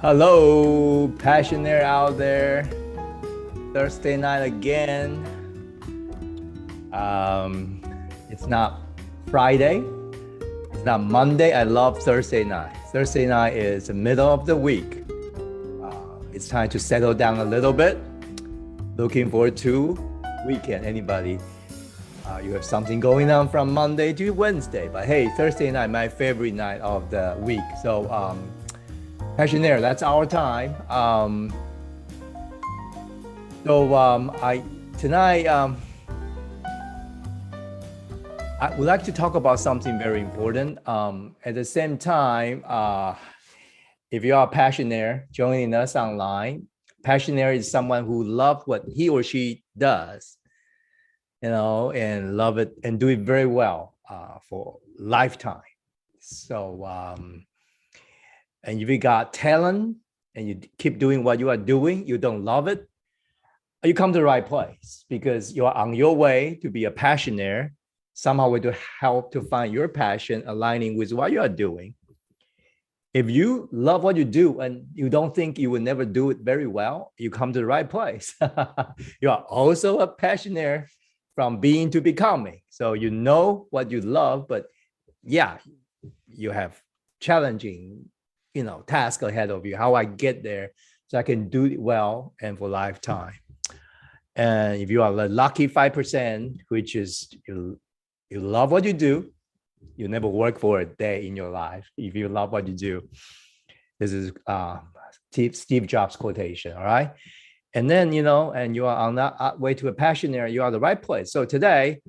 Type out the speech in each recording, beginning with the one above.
Hello, Passionaire out there. Thursday night again. It's not Friday. It's not Monday. I love Thursday night. Thursday night is the middle of the week. It's time to settle down a little bit. Looking forward to weekend. Anybody? You have something going on from Monday to Wednesday. But hey, Thursday night, my favorite night of the week. So, Passionaire, that's our time. Tonight I would like to talk about something very important. At the same time, if you are a Passionaire joining us online, Passionaire is someone who loves what he or she does, and love it and do it very well for lifetime. So. And if you got talent and you keep doing what you are doing, you don't love it, you come to the right place because you are on your way to be a Passionaire, somehow way to help to find your passion aligning with what you are doing. If you love what you do and you don't think you will never do it very well, you come to the right place. You are also a Passionaire from being to becoming. So you know what you love, but yeah, you have challenging task ahead of you, how I get there so I can do it well and for lifetime. And if you are the lucky 5%, which is you love what you do, you never work for a day in your life. If you love what you do, this is Steve Jobs quotation, all right? And then, and you are on that way to a Passionaire, you are the right place. So today,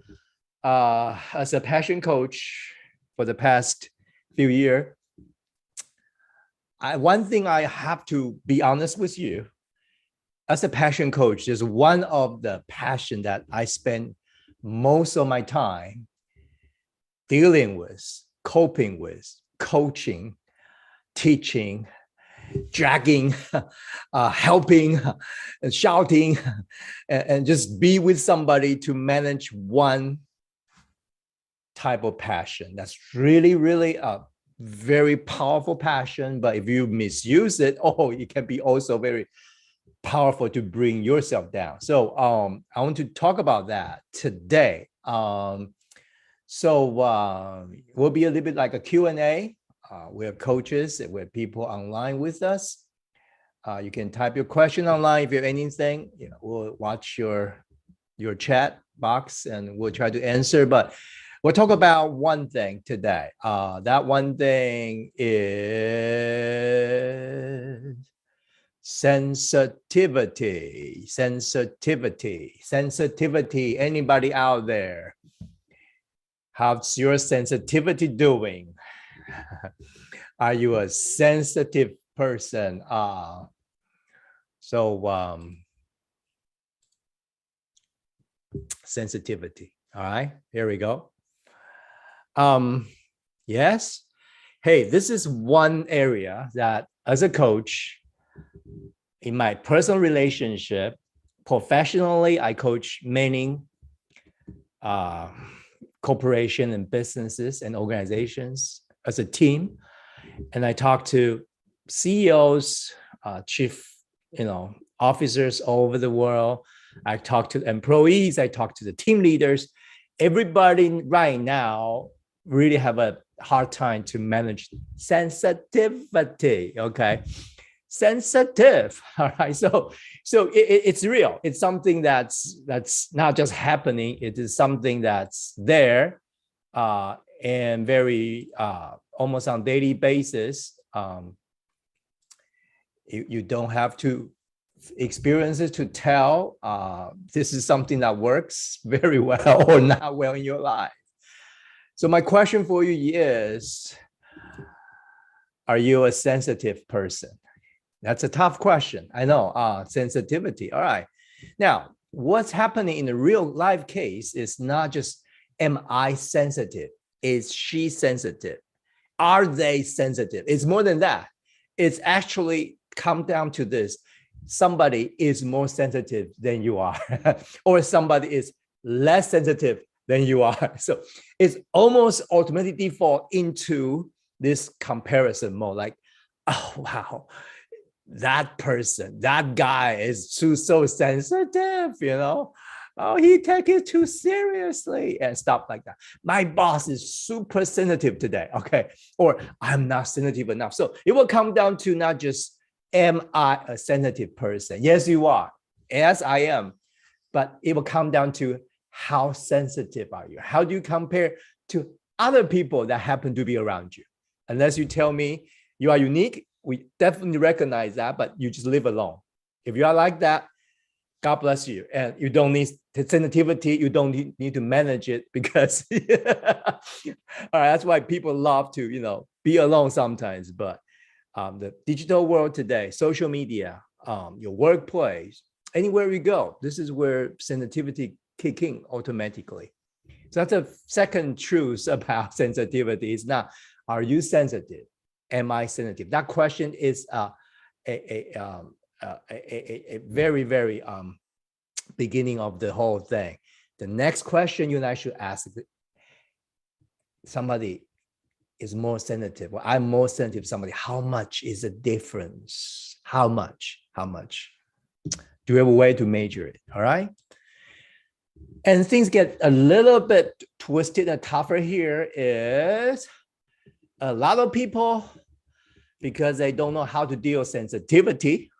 as a passion coach for the past few years, one thing I have to be honest with you, as a passion coach, there's one of the passion that I spend most of my time dealing with, coping with, coaching, teaching, dragging, helping, and shouting, and just be with somebody to manage one type of passion. That's really, really very powerful passion, but if you misuse it, it can be also very powerful to bring yourself down. So I want to talk about that today. We'll be a little bit like a Q&A. We have coaches, we have people online with us. You can type your question online if you have anything. We'll watch your chat box and we'll try to answer. But we'll talk about one thing today. That one thing is sensitivity. Sensitivity. Anybody out there? How's your sensitivity doing? Are you a sensitive person? Sensitivity. All right, here we go. Yes. Hey, this is one area that as a coach, in my personal relationship, professionally, I coach many corporations and businesses and organizations as a team. And I talk to CEOs, chief, officers all over the world. I talk to employees. I talk to the team leaders. Everybody right now really have a hard time to manage sensitivity. Okay, sensitive. All right. So it's real. It's something that's not just happening. It is something that's there, and very almost on daily basis. You don't have to experience it to tell this is something that works very well or not well in your life. So my question for you is, are you a sensitive person? That's a tough question. I know, sensitivity. All right. Now, what's happening in the real life case is not just, am I sensitive? Is she sensitive? Are they sensitive? It's more than that. It's actually come down to this. Somebody is more sensitive than you are, or somebody is less sensitive than you are. So it's almost automatically default into this comparison mode. Like, oh, wow, that person, that guy is so sensitive, Oh, he take it too seriously and stuff like that. My boss is super sensitive today. Okay. Or I'm not sensitive enough. So it will come down to not just, am I a sensitive person? Yes, you are. Yes, I am. But it will come down to how sensitive are you? How do you compare to other people that happen to be around you? Unless you tell me you are unique, we definitely recognize that, but you just live alone. If you are like that, God bless you. And you don't need sensitivity. You don't need to manage it because all right, that's why people love to, be alone sometimes. But the digital world today, social media, your workplace, anywhere we go, this is where sensitivity kick in automatically. So that's a second truth about sensitivity. It's not, are you sensitive? Am I sensitive? That question is a very, very beginning of the whole thing. The next question you and I should ask, somebody is more sensitive, or I'm more sensitive, somebody, how much is the difference? How much? Do you have a way to measure it? All right. And things get a little bit twisted and tougher here is a lot of people, because they don't know how to deal with sensitivity,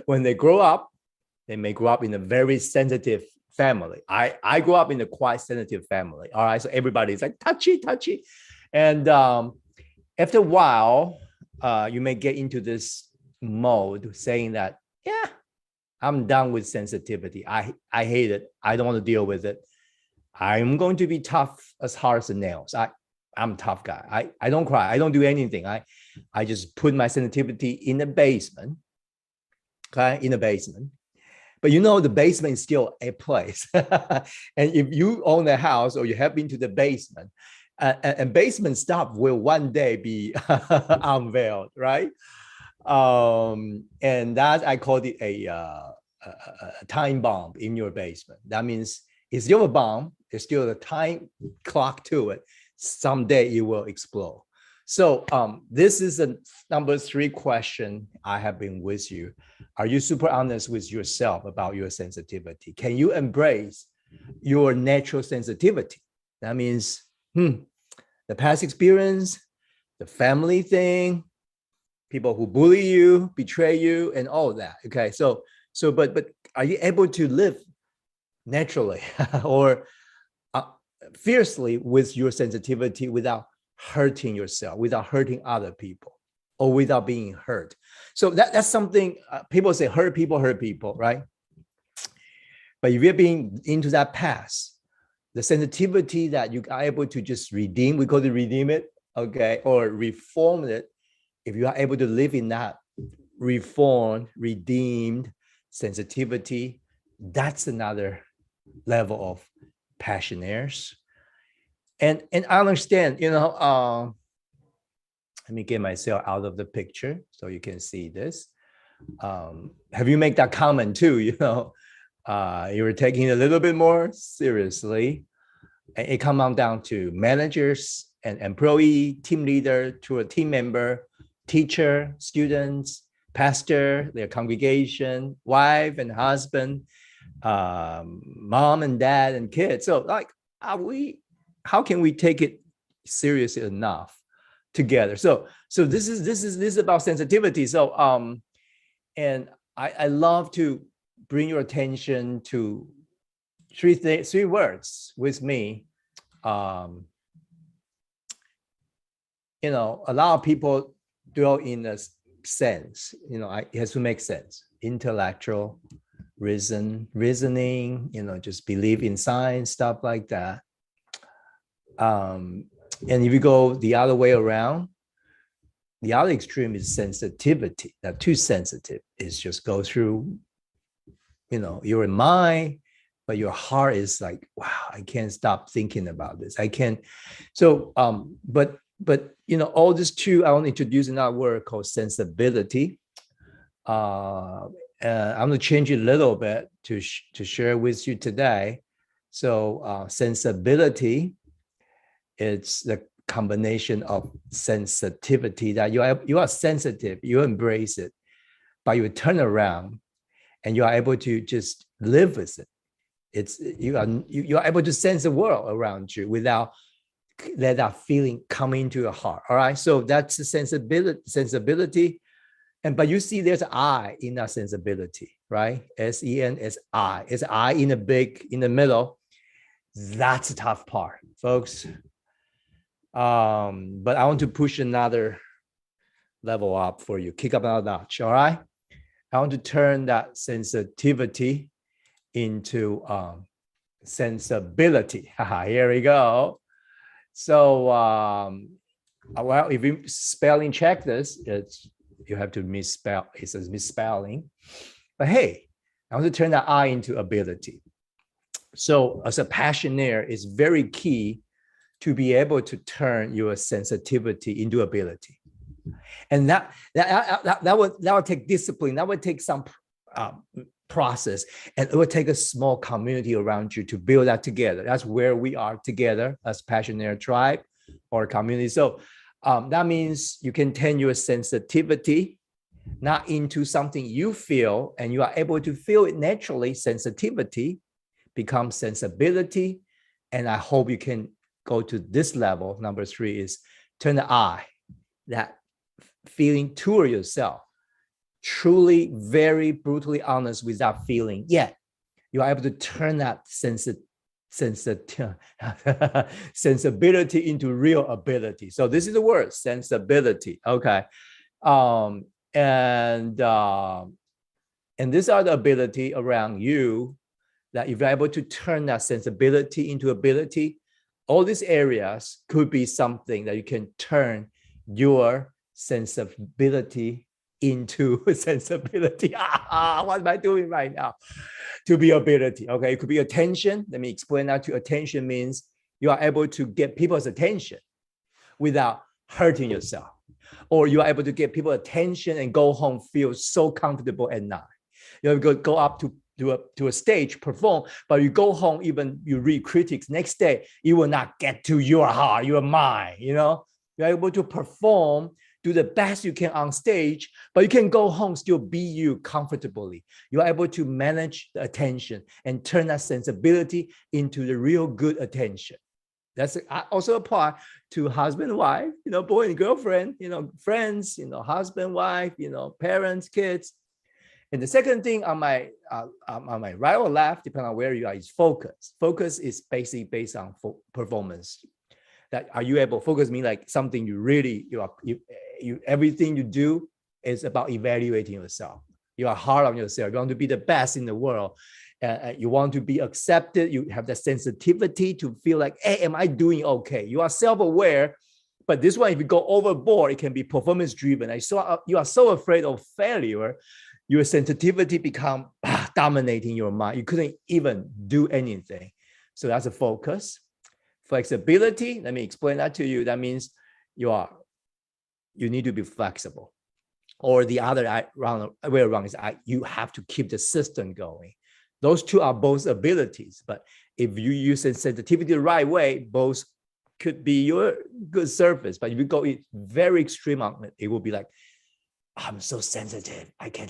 when they grow up, they may grow up in a very sensitive family. I grew up in a quite sensitive family. All right. So everybody's like touchy. And after a while, you may get into this mode saying that, yeah, I'm done with sensitivity. I hate it. I don't want to deal with it. I'm going to be tough as hard as the nails. I'm a tough guy. I don't cry. I don't do anything. I just put my sensitivity in the basement. Okay, in the basement. But the basement is still a place. And if you own a house or you have been to the basement, and basement stuff will one day be unveiled, right? And that, I call it a time bomb in your basement. That means it's still a bomb. There's still a time clock to it. Someday it will explode. So this is the number 3 question I have been with you. Are you super honest with yourself about your sensitivity? Can you embrace your natural sensitivity? That means the past experience, the family thing, people who bully you, betray you, and all that. Okay, but are you able to live naturally or fiercely with your sensitivity without hurting yourself, without hurting other people, or without being hurt? So that's something people say, hurt people, right? But if you're being into that past, the sensitivity that you are able to just redeem, we call it redeem it, okay, or reform it. If you are able to live in that reformed, redeemed sensitivity, that's another level of passionaires. And I understand, let me get myself out of the picture so you can see this. Have you made that comment too? You were taking it a little bit more seriously. And it comes down to managers and employee, team leader to a team member, teacher, students, pastor, their congregation, wife and husband, mom and dad and kids. So how can we take it seriously enough together? So this is about sensitivity. So and I love to bring your attention to three words with me. A lot of people dwell in a sense, it has to make sense. Intellectual, reasoning, just believe in science, stuff like that. And if you go the other way around, the other extreme is sensitivity. That too sensitive is just go through, your mind, but your heart is like, wow, I can't stop thinking about this. I can't. So, but all this too, I want to introduce another word called sensibility. I'm going to change it a little bit to share with you today. So sensibility, it's the combination of sensitivity, that you are sensitive, you embrace it, but you turn around and you are able to just live with it. You are able to sense the world around you without let that feeling come into your heart. All right. So that's the sensibility. But you see there's an I in that sensibility, right? S-E-N is I. It's I in the middle. That's the tough part, folks. But I want to push another level up for you, kick up another notch. All right. I want to turn that sensitivity into sensibility. Here we go. So, well, if you spelling check this, you have to misspell. It says misspelling. But hey, I want to turn that I into ability. So, as a passionaire, it's very key to be able to turn your sensitivity into ability, and that would take discipline. That would take some process, and it would take a small community around you to build that together. That's where we are together as Passionaire Tribe or community. So that means you can turn your sensitivity not into something you feel, and you are able to feel it naturally. Sensitivity becomes sensibility, and I hope you can go to this level. Number 3 is turn the I, that feeling toward yourself. Truly, very brutally honest with that feeling. Yet you are able to turn that sensibility into real ability. So this is the word, sensibility. Okay. And these are the ability around you that if you're able to turn that sensibility into ability, all these areas could be something that you can turn your sensibility into sensibility. What am I doing right now? To be ability. Okay, it could be attention. Let me explain that to you. Attention means you are able to get people's attention without hurting yourself, or you are able to get people attention and go home feel so comfortable at night. You know, go up to a stage, perform, but you go home, even you read critics next day, it will not get to your heart, your mind. You know, you're able to perform, do the best you can on stage, but you can go home, still be you comfortably. You are able to manage the attention and turn that sensibility into the real good attention. That's also apply to husband, wife, you know, boy and girlfriend, you know, friends, you know, husband, wife, you know, parents, kids. And the second thing on my right or left, depending on where you are, is focus. Focus is basically based on performance. That are you able? Focus means like something you really everything you do is about evaluating yourself. You are hard on yourself. You want to be the best in the world. You want to be accepted. You have the sensitivity to feel like, hey, am I doing okay? You are self-aware. But this one, if you go overboard, it can be performance-driven. You are so afraid of failure, your sensitivity become dominating your mind. You couldn't even do anything. So that's a focus. Flexibility, let me explain that to you. That means you need to be flexible. Or the other way around is you have to keep the system going. Those two are both abilities, but if you use sensitivity the right way, both could be your good service. But if you go very extreme on it, it will be like, I'm so sensitive, I can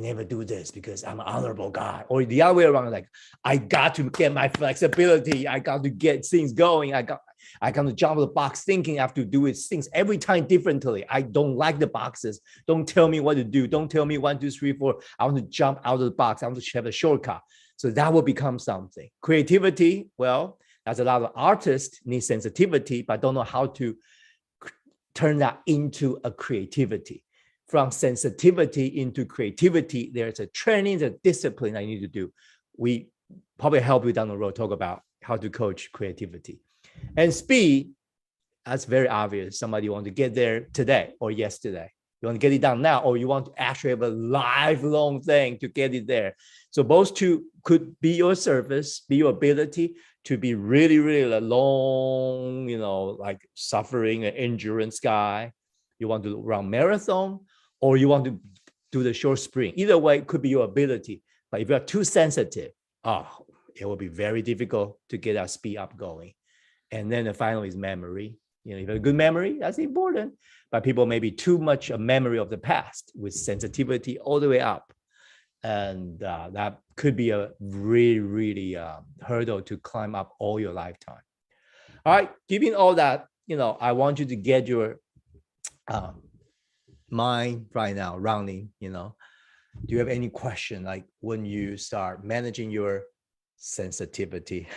never do this because I'm an honorable guy. Or the other way around, like, I got to get my flexibility. I got to get things going. I got to jump the box thinking I have to do things every time differently. I don't like the boxes. Don't tell me what to do. Don't tell me 1, 2, 3, 4. I want to jump out of the box. I want to have a shortcut. So that will become something. Creativity, well, there's a lot of artists need sensitivity, but don't know how to turn that into a creativity. From sensitivity into creativity, there's a training, a discipline I need to do. We probably help you down the road, talk about how to coach creativity. And speed, that's very obvious. Somebody want to get there today or yesterday. You want to get it done now, or you want to actually have a lifelong thing to get it there. So both two could be your service, be your ability to be really, really long, you know, like suffering an endurance guy. You want to run marathon, or you want to do the short sprint. Either way, it could be your ability. But if you're too sensitive, it will be very difficult to get that speed up going. And then the final is memory. You know, if you have a good memory, that's important. But people may be too much a memory of the past with sensitivity all the way up. And that could be a really, really hurdle to climb up all your lifetime. All right, given all that, you know, I want you to get your mind right now running, you know. Do you have any question, like when you start managing your sensitivity?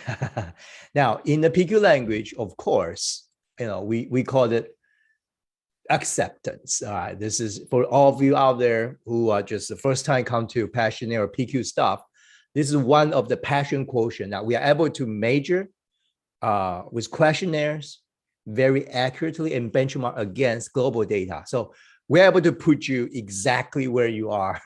Now, in the PQ language, of course, you know, we call it acceptance. All right, this is for all of you out there who are just the first time come to Passionaire or PQ stuff. This is one of the passion quotient that we are able to measure with questionnaires very accurately and benchmark against global data. So we're able to put you exactly where you are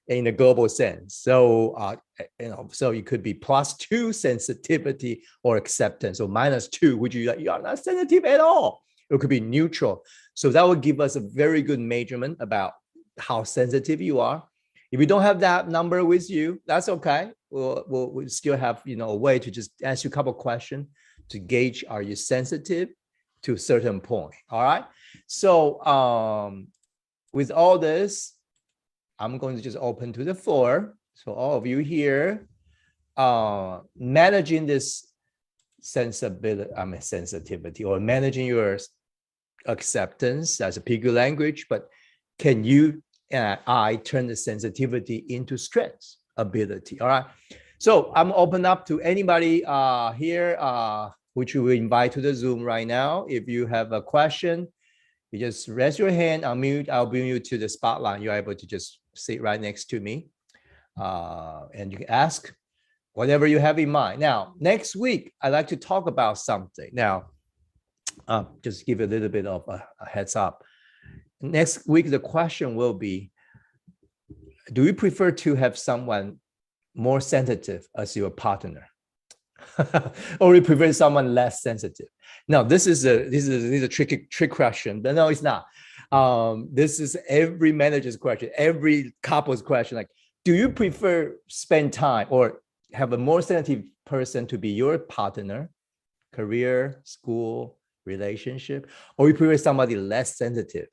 in a global sense. So, you know, so you could be +2 sensitivity or acceptance, or -2, which you are not sensitive at all. It could be neutral. So that would give us a very good measurement about how sensitive you are. If you don't have that number with you, that's okay. We'll still have, you know, a way to just ask you a couple of questions to gauge, are you sensitive to a certain point? All right. So with all this, I'm going to just open to the floor. So all of you here, managing this sensitivity or managing your acceptance as a PQ language, but can you and I turn the sensitivity into strength ability? All right. So I'm open up to anybody here, which we will invite to the Zoom right now. If you have a question, you just raise your hand, unmute, I'll bring you to the spotlight. You're able to just sit right next to me. And you can ask whatever you have in mind. Now, next week, I'd like to talk about something. Now, just give you a little bit of a heads up. Next week, the question will be, do you prefer to have someone more sensitive as your partner? Or you prefer someone less sensitive? Now, this is a trick question, but no, it's not. This is every manager's question, every couple's question. Like, do you prefer spend time or have a more sensitive person to be your partner, career, school, relationship, or you prefer somebody less sensitive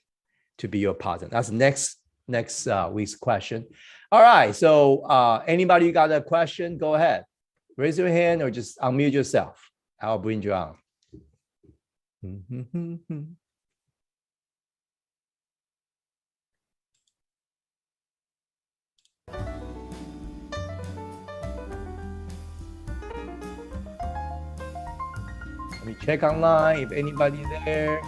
to be your partner? That's next week's question. All right. So anybody got a question? Go ahead. Raise your hand or just unmute yourself. I'll bring you on. Let me check online if anybody there.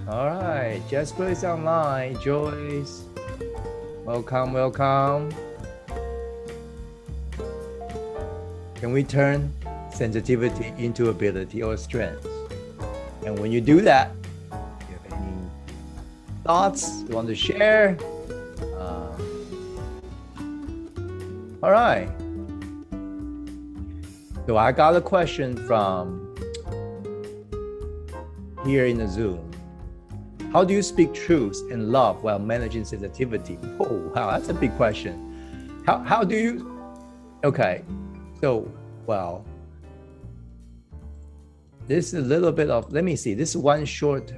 All right, Jasper is online. Joyce, welcome, welcome. Can we turn sensitivity into ability or strength? And when you do that, if you have any thoughts you want to share? All right. So I got a question from here in the Zoom. How do you speak truth and love while managing sensitivity? Oh, wow, that's a big question. How do you, okay, so, well, this is a little bit of, let me see, this is one short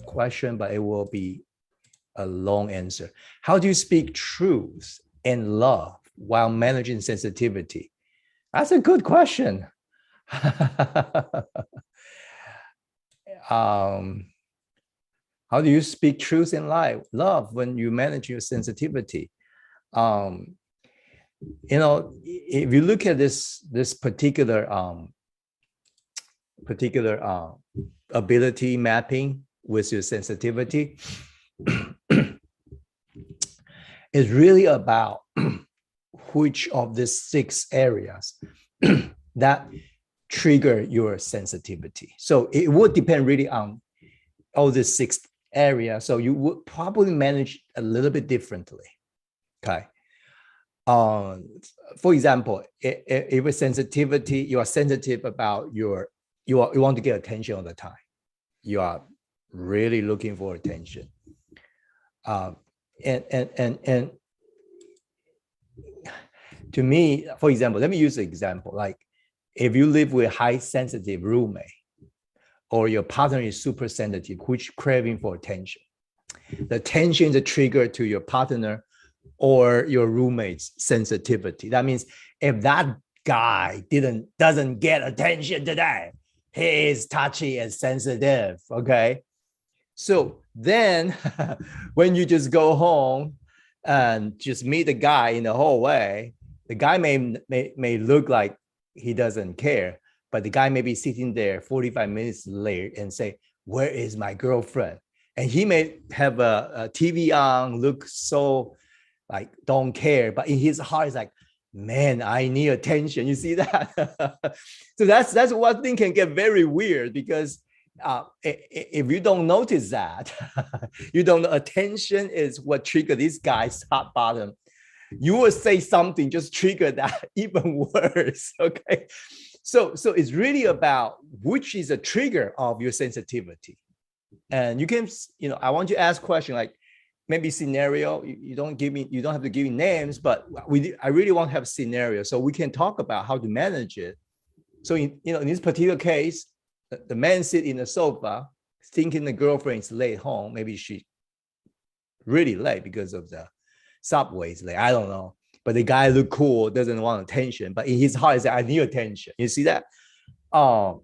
question, but it will be a long answer. How do you speak truth and love while managing sensitivity? That's a good question. How do you speak truth and love when you manage your sensitivity? You know, if you look at this particular ability mapping with your sensitivity, it's really about which of these 6 areas that trigger your sensitivity. So it would depend really on all the 6 areas. So you would probably manage a little bit differently. Okay. For example, if a sensitivity, you are sensitive about you want to get attention all the time. You are really looking for attention. And to me, for example, let me use an example. Like if you live with high sensitive roommate or your partner is super sensitive, which craving for attention. The attention is a trigger to your partner or your roommate's sensitivity. That means if that guy doesn't get attention today, he is touchy and sensitive. Okay. So then when you just go home and just meet the guy in the hallway, the guy may look like he doesn't care, but the guy may be sitting there 45 minutes later and say, where is my girlfriend? And he may have a TV on, look so like don't care, but in his heart is like, man, I need attention. You see that? So that's one thing can get very weird because if you don't notice that, you don't know attention is what triggered this guy's hot bottom. You will say something just trigger that even worse. Okay, so it's really about which is a trigger of your sensitivity, and you can I want you to ask question like maybe scenario. You don't have to give me names, but I really want to have scenario so we can talk about how to manage it. So in this particular case, the man sit in the sofa thinking the girlfriend is late home. Maybe she really late because of the subways late. I don't know. But the guy look cool, doesn't want attention. But in his heart, he said, I need attention. You see that?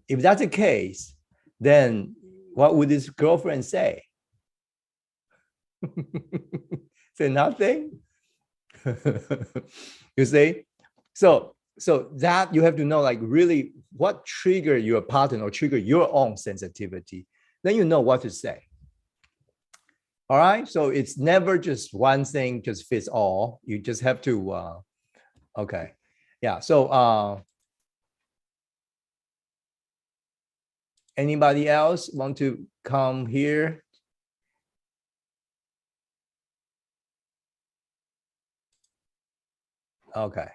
If that's the case, then what would his girlfriend say? Say nothing. You see? So that you have to know like really what trigger your partner or trigger your own sensitivity. Then you know what to say. All right. So it's never just one thing just fits all. You just have to okay. Yeah. So anybody else want to come here? Okay.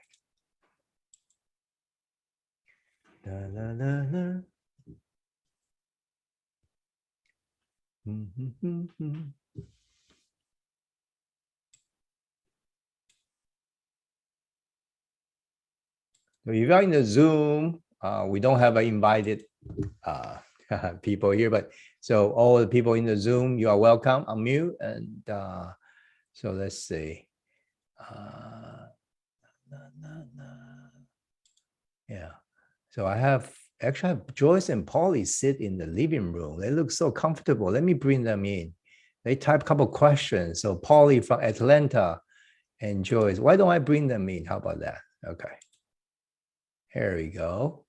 La, la, la, la. So if you're in the Zoom, we don't have invited people here, but so all the people in the Zoom, you are welcome. Unmute and so let's see. Yeah. So I have Joyce and Polly sit in the living room. They look so comfortable. Let me bring them in. They type a couple questions. So Polly from Atlanta and Joyce, why don't I bring them in? How about that? Okay. Here we go.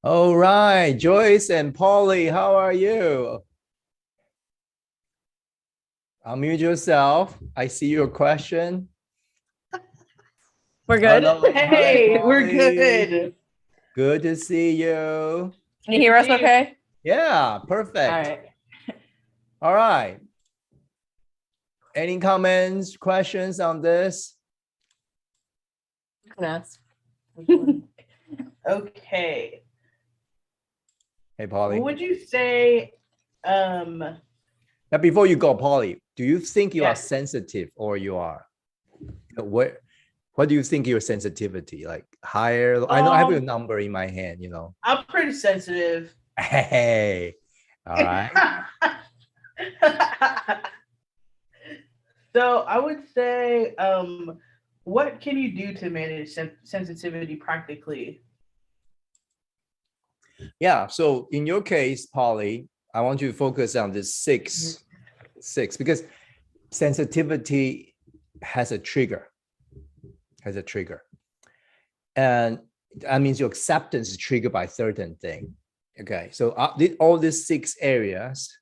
All right, Joyce and Polly, how are you? Unmute yourself. I see your question. We're good. Hello. Hey, Hi, we're Polly. good. Good to see you. Can you hear us okay? Yeah, perfect. All right. All right. Any comments, questions on this? You can ask. Okay. Hey, Polly. What would you say? Now, before you go, Polly, do you think you are Yes. sensitive or you are? What do you think your sensitivity like higher? I know I have a number in my hand, I'm pretty sensitive. Hey, all right. So I would say, what can you do to manage sensitivity practically? Yeah. So in your case, Polly, I want you to focus on this six, because sensitivity has a trigger. And that means your acceptance is triggered by certain thing. Okay. So all these 6 areas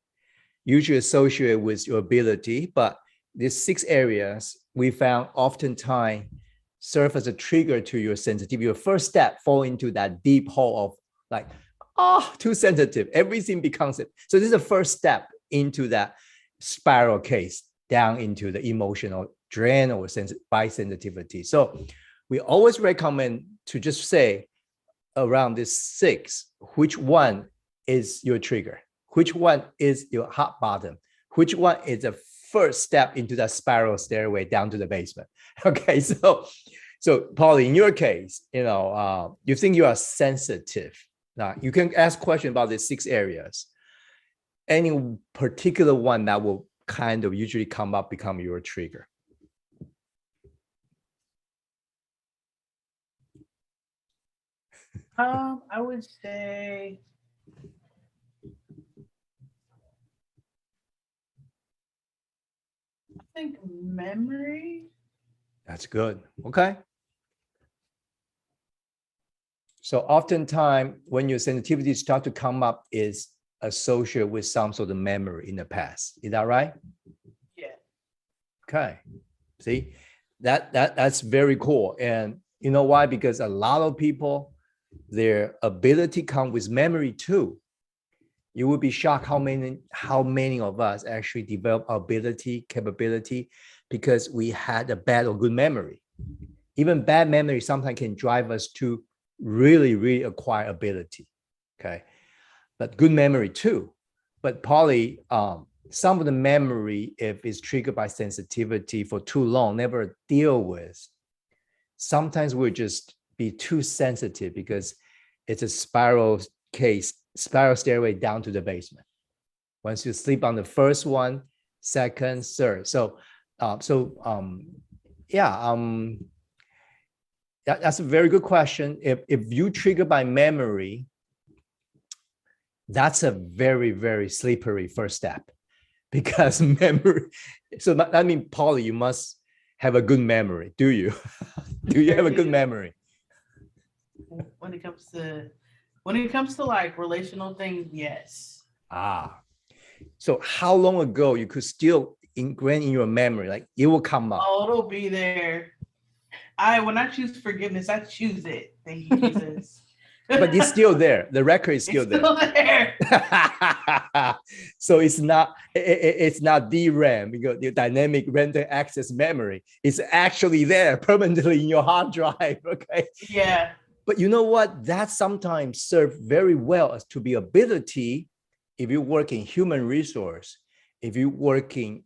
usually associated with your ability, but these 6 areas we found oftentimes serve as a trigger to your sensitivity. Your first step fall into that deep hole of like, too sensitive. Everything becomes it. So this is the first step into that spiral case down into the emotional drain or by sensitivity. So we always recommend to just say around this 6, which one is your trigger? Which one is your hot bottom? Which one is a first step into that spiral stairway down to the basement. Okay, so Polly, in your case, you think you are sensitive. Now you can ask questions about the 6 areas. Any particular one that will kind of usually come up, become your trigger? I would say I think memory. That's good. Okay. So oftentimes when your sensitivity start to come up is associated with some sort of memory in the past. Is that right? Yeah. Okay. See, that's very cool. And you know why? Because a lot of people, their ability comes with memory too. You will be shocked how many of us actually develop ability, capability, because we had a bad or good memory. Even bad memory sometimes can drive us to really, really acquire ability. Okay. But good memory too. But Polly, some of the memory, if it's triggered by sensitivity for too long, never deal with. Sometimes we'll just be too sensitive because it's a spiral stairway down to the basement. Once you sleep on the first one, second, third. That's a very good question. If you trigger by memory, that's a very, very slippery first step, because memory. So that means, Polly, you must have a good memory. Do you? Do you have a good memory? When it comes to like relational things, yes. So how long ago you could still ingrain in your memory, like it will come up? Oh, it'll be there. When I choose forgiveness, I choose it. Thank you, Jesus. But it's still there. The record is still there. So it's not DRAM, because the dynamic random access memory is actually there permanently in your hard drive. Okay. Yeah. But you know what? That sometimes serves very well as to be ability if you work in human resource, if you work in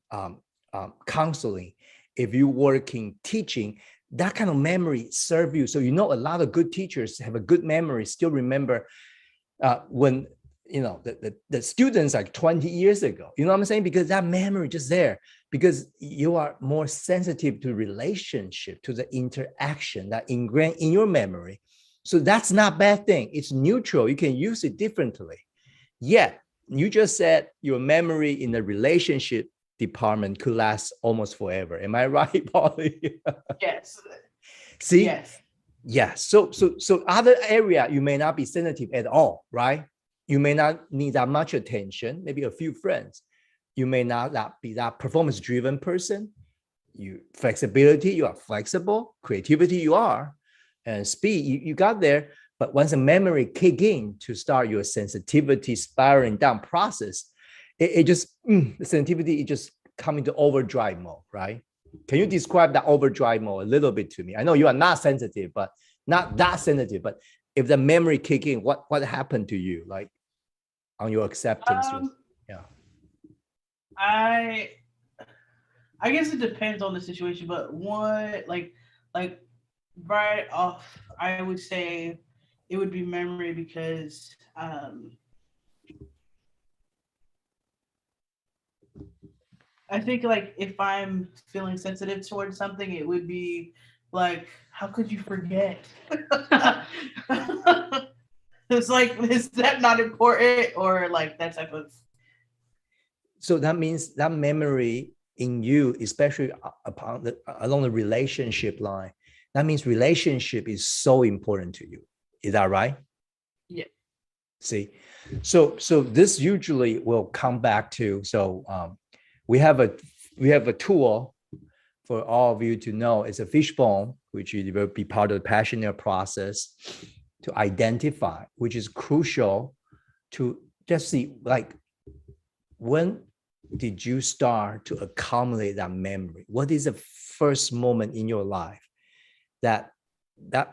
counseling, if you work in teaching. That kind of memory serve you. So a lot of good teachers have a good memory, still remember when the students like 20 years ago. You know what I'm saying? Because that memory just there, because you are more sensitive to relationship, to the interaction that ingrained in your memory. So that's not a bad thing. It's neutral. You can use it differently. Yeah, you just said your memory in the relationship department could last almost forever. Am I right, Polly? Yes. See? Yes. Yeah. So other area you may not be sensitive at all, right? You may not need that much attention, maybe a few friends. You may not be that performance-driven person. Flexibility, you are flexible. Creativity, you are. And speed, you got there. But once the memory kick in to start your sensitivity spiraling down process, the sensitivity, it just come into overdrive mode, right? Can you describe that overdrive mode a little bit to me? I know you are not sensitive, but not that sensitive. But if the memory kick in, what happened to you, like on your acceptance? Yeah. I guess it depends on the situation, but one like right off, I would say it would be memory, because I think like if I'm feeling sensitive towards something, it would be like, how could you forget? It's like, is that not important, or like that type of. So that means that memory in you, especially along the relationship line, that means relationship is so important to you. Is that right? Yeah. See, so this usually will come back to, we have a tool for all of you to know. It's a fishbone, which will be part of the Passionaire process to identify, which is crucial to just see, like, when did you start to accumulate that memory? What is the first moment in your life that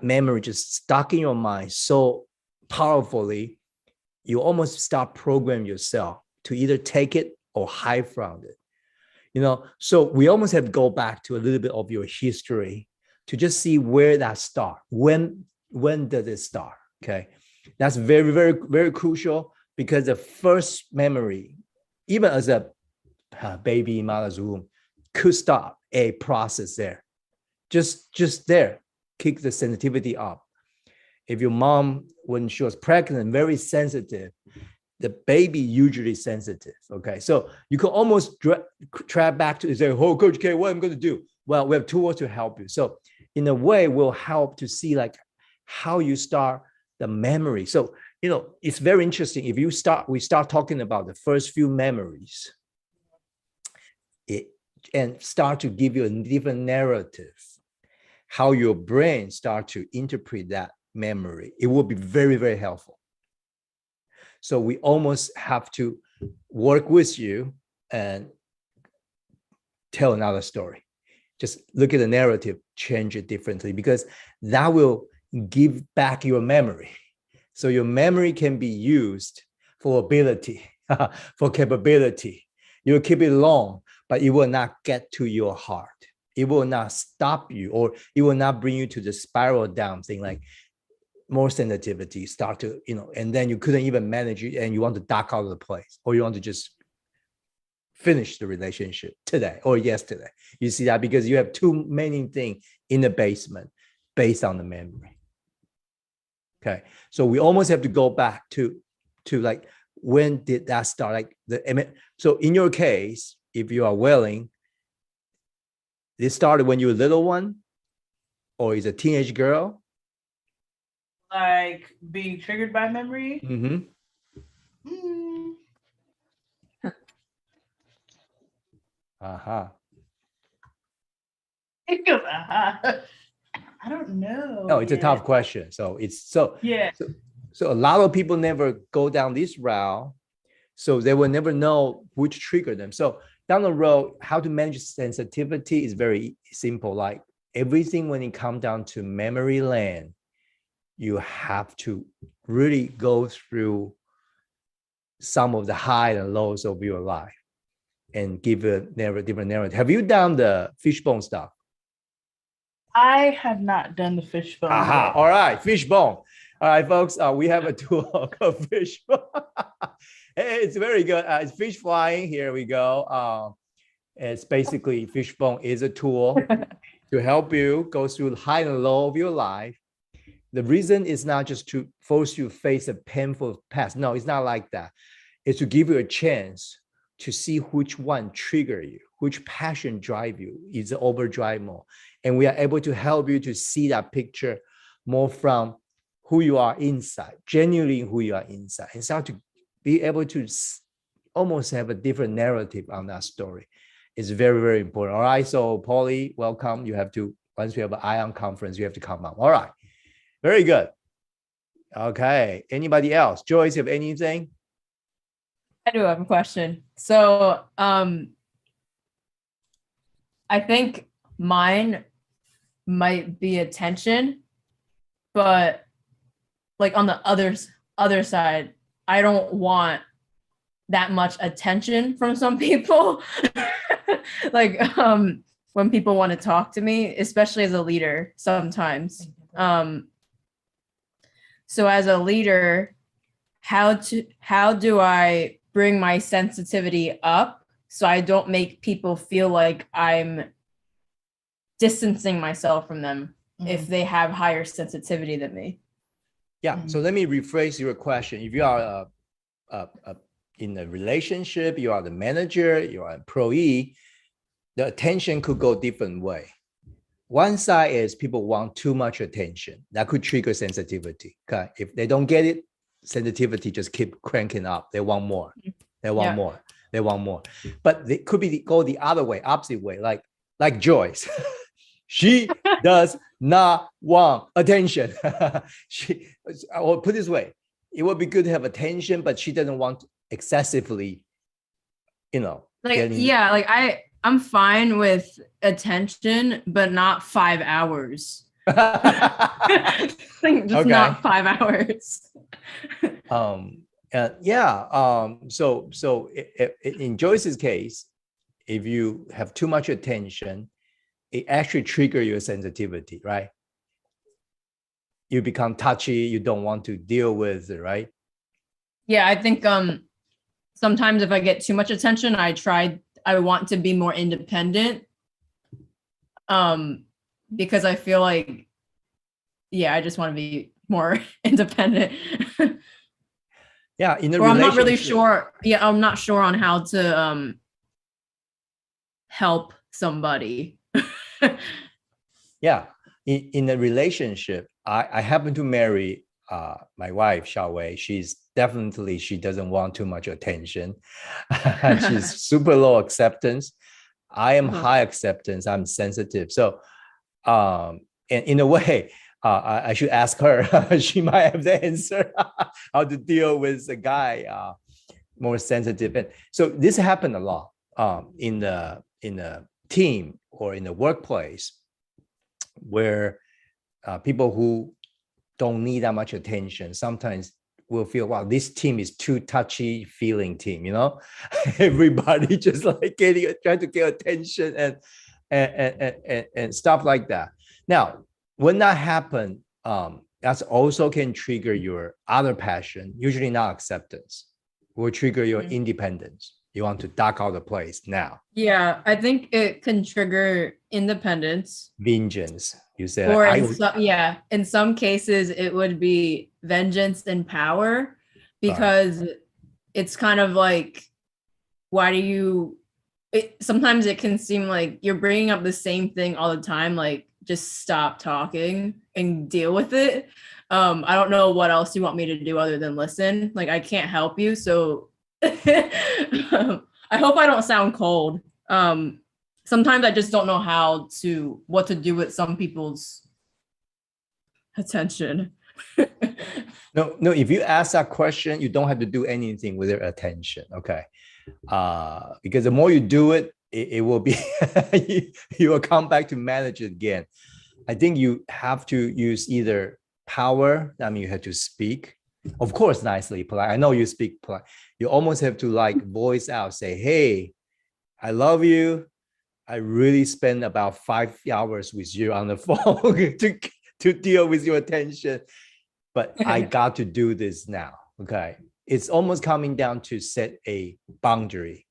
memory just stuck in your mind so powerfully, you almost start programming yourself to either take it or hide from it? So we almost have to go back to a little bit of your history to just see where that start. When did it start? Okay, that's very, very, very crucial, because the first memory, even as a baby in mother's womb, could start a process there. Just there, kick the sensitivity up. If your mom, when she was pregnant, very sensitive, the baby usually sensitive. Okay, so you can almost track back to say, "Oh, Coach K, what am I going to do?" Well, we have tools to help you. So in a way, we'll help to see like how you start the memory. So it's very interesting. If we start talking about the first few memories, and start to give you a different narrative, how your brain start to interpret that memory, it will be very, very helpful. So we almost have to work with you and tell another story. Just look at the narrative, change it differently, because that will give back your memory. So your memory can be used for ability, for capability. You'll keep it long, but it will not get to your heart. It will not stop you, or it will not bring you to the spiral down thing, like more sensitivity start to, and then you couldn't even manage it, and you want to duck out of the place, or you want to just finish the relationship today or yesterday. You see that because you have too many things in the basement based on the memory. Okay, so we almost have to go back to like, when did that start? Like so in your case, if you are willing, it started when you were a little one, or is a teenage girl? Like being triggered by memory. Mm-hmm. Mm. Uh-huh. It goes, I don't know. No, it's a yet. tough question. So Yeah. So a lot of people never go down this route, so they will never know which triggered them. So down the road, how to manage sensitivity is very simple. Like everything, when it comes down to memory land, you have to really go through some of the highs and lows of your life and give a different narrative. Have you done the fishbone stuff? I have not done the fishbone. Aha, Yet. all right, fishbone. All right, folks, we have a tool called fishbone. Hey, it's very good. It's fish flying. Here we go. It's basically, fishbone is a tool to help you go through the high and low of your life. The reason is not just to force you to face a painful past. No, it's not like that. It's to give you a chance to see which one trigger you, which passion drive you, is the overdrive mode. And we are able to help you to see that picture more from who you are inside, genuinely who you are inside, and start to be able to almost have a different narrative on that story. It's very, very important. All right, so Paulie, welcome. You have to, once we have an ION conference, you have to come up. All right, very good. Okay, anybody else? Joyce, have anything? I do have a question. So, I think mine might be attention, but like on the other side, I don't want that much attention from some people. Like when people want to talk to me, especially as a leader sometimes. So as a leader, how do I bring my sensitivity up so I don't make people feel like I'm distancing myself from them if they have higher sensitivity than me? Yeah, so let me rephrase your question. If you are in a relationship, you are the manager, you are an employee, the attention could go different way. One side is people want too much attention. That could trigger sensitivity. Okay, if they don't get it, sensitivity just keep cranking up. They want more. They want more. They want more. But they could be go the other way, opposite way, like Joyce. She does not want attention. I will put it this way, it would be good to have attention, but she doesn't want excessively, I'm fine with attention, but not 5 hours. Just not 5 hours. So in Joyce's case, if you have too much attention, it actually trigger your sensitivity, right? You become touchy, you don't want to deal with it, right? Yeah, I think sometimes if I get too much attention, I want to be more independent. Because I feel like, yeah, I just want to be more independent. Yeah, in a Or I'm not really relationship- sure. Yeah, I'm not sure on how to help somebody. Yeah, in a relationship, I happen to marry my wife, Xiaowei. She doesn't want too much attention. She's super low acceptance. I am Uh-huh. high acceptance. I'm sensitive. So, and in a way, I should ask her. She might have the answer how to deal with a guy more sensitive. And so this happened a lot in the team or in the workplace, where people who don't need that much attention sometimes will feel, wow, this team is too touchy feeling team, everybody just like trying to get attention and stuff like that. Now, when that happens, that's also can trigger your other passion, usually not acceptance, will trigger your independence. You want to duck out of place now. Yeah, I think it can trigger independence. Vengeance, you said. Or in some cases, it would be vengeance and power, because it's kind of like, why do you? Sometimes it can seem like you're bringing up the same thing all the time. Like, just stop talking and deal with it. I don't know what else you want me to do other than listen. Like, I can't help you, so. I hope I don't sound cold. Sometimes I just don't know what to do with some people's attention. No, if you ask that question, you don't have to do anything with their attention, okay? Because the more you do it, it will be, you will come back to manage it again. I think you have to use either power, I mean, you have to speak, of course, nicely, polite. I know you speak polite. You almost have to like voice out, say, hey, I love you. I really spend about 5 hours with you on the phone to deal with your attention. But I got to do this now, okay? It's almost coming down to set a boundary.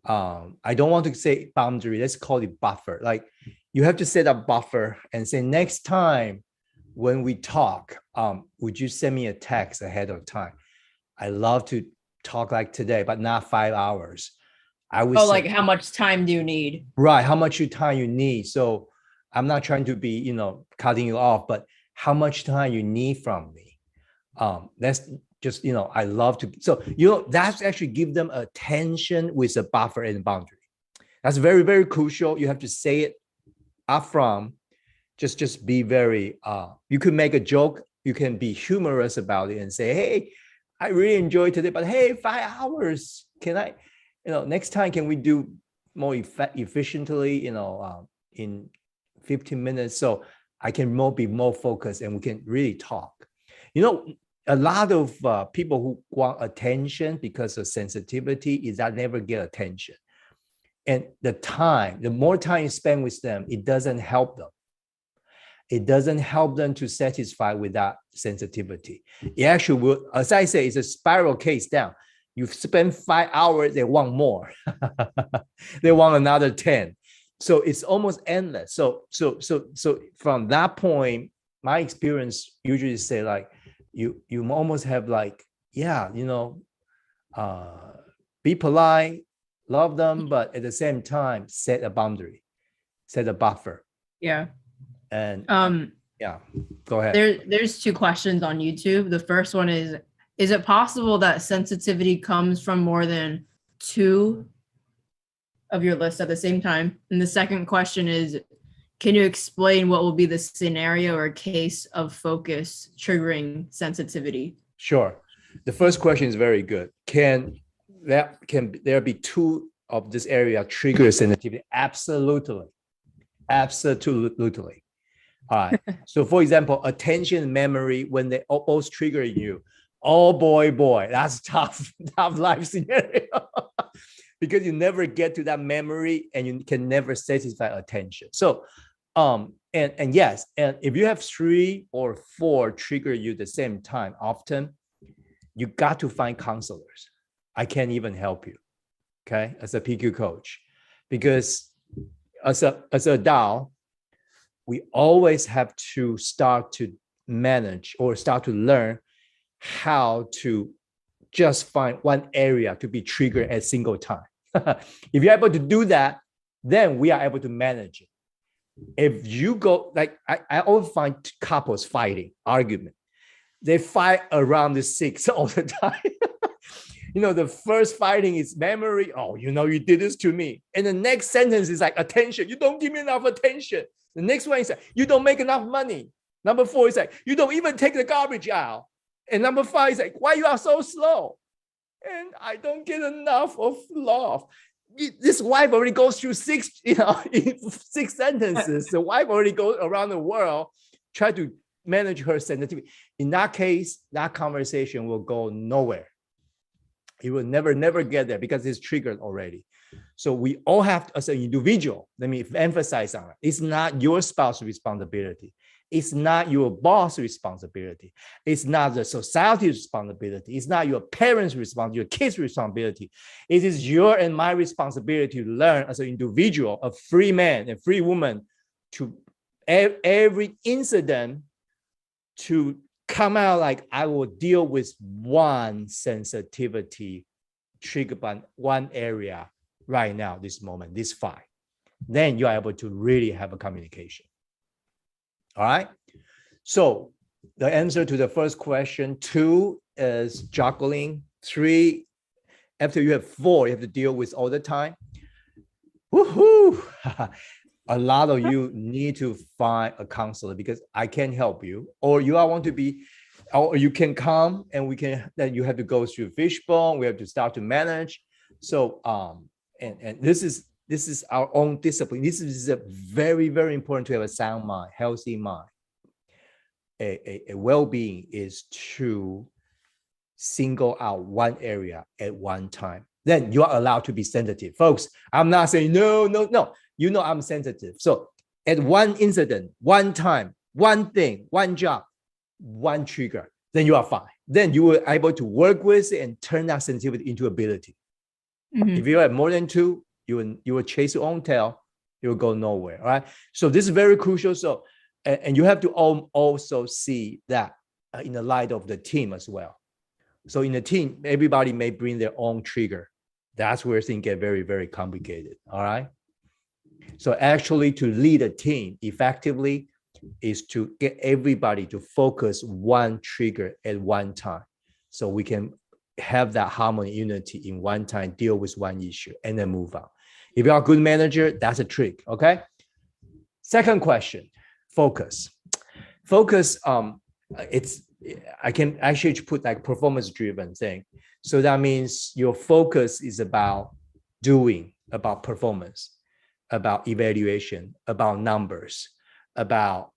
I don't want to say boundary, let's call it buffer. Like, you have to set a buffer and say, next time when we talk, would you send me a text ahead of time? I love to talk like today, but not 5 hours. I would say, like, how much time do you need? Right, how much time you need. So I'm not trying to be, cutting you off, but how much time you need from me. That's just, I love to. So, that's actually give them attention with a buffer and boundary. That's very, very crucial. You have to say it up front. Just be very, you could make a joke. You can be humorous about it and say, hey, I really enjoyed today, but hey, 5 hours. Can I, next time, can we do more efficiently, in 15 minutes, so I can be more focused and we can really talk. A lot of people who want attention because of sensitivity is that never get attention. And the more time you spend with them, it doesn't help them. It doesn't help them to satisfy with that sensitivity. It actually will, as I say, it's a spiral case down. You spend 5 hours, they want more. They want another 10. So it's almost endless. So from that point, my experience usually say like, you almost have like, be polite, love them, but at the same time, set a boundary, set a buffer. Yeah. And go ahead. There's 2 questions on YouTube. The first one is it possible that sensitivity comes from more than 2 of your list at the same time? And the second question is, can you explain what will be the scenario or case of focus triggering sensitivity? Sure. The first question is very good. Can there be 2 of this area trigger sensitivity? Absolutely. Absolutely. All right. So for example, attention and memory, when they both trigger you, oh boy, that's tough life scenario. because you never get to that memory and you can never satisfy attention. So and yes, and if you have 3 or 4 trigger you at the same time often, you got to find counselors. I can't even help you, okay, as a PQ coach, because as an adult, we always have to start to manage or start to learn how to just find one area to be triggered at a single time. If you're able to do that, then we are able to manage it. If you go, like I always find couples fighting, argument. They fight around the 6 all the time. The first fighting is memory. Oh, you did this to me. And the next sentence is like attention. You don't give me enough attention. The next one is like, you don't make enough money. Number 4 is like, you don't even take the garbage out. And number 5 is like, why you are so slow? And I don't get enough of love. This wife already goes through 6, in 6 sentences. The wife already goes around the world, try to manage her sensitivity. In that case, that conversation will go nowhere. It will never get there because it's triggered already. So we all have to, as an individual, let me emphasize on it. It's not your spouse's responsibility. It's not your boss' responsibility. It's not the society's responsibility. It's not your parents' responsibility, your kids' responsibility. It is your and my responsibility to learn as an individual, a free man and free woman, to every incident to come out like I will deal with one sensitivity triggered by one area right now, this moment, this fight. Then you are able to really have a communication. All right. So the answer to the first question, 2 is juggling. 3, after you have 4, you have to deal with all the time. Woohoo! A lot of you need to find a counselor because I can't help you, or you want to be, or you can come and then you have to go through fishbone. We have to start to manage. So, and this is our own discipline. This is a very, very important to have a sound mind, healthy mind. A well-being is to single out one area at one time. Then you are allowed to be sensitive. Folks, I'm not saying no. I'm sensitive. So at one incident, one time, one thing, one job, one trigger, then you are fine. Then you will able to work with it and turn that sensitivity into ability. Mm-hmm. If you have more than 2, you will chase your own tail. You will go nowhere. All right. So this is very crucial. So, and you have to also see that in the light of the team as well. So in the team, everybody may bring their own trigger. That's where things get very, very complicated. All right. So actually to lead a team effectively is to get everybody to focus one trigger at one time. So we can have that harmony, unity in one time, deal with one issue and then move on. If you're a good manager, that's a trick, okay? Second question, focus. Focus, I can actually put like performance-driven thing. So that means your focus is about doing, about performance, about evaluation, about numbers, about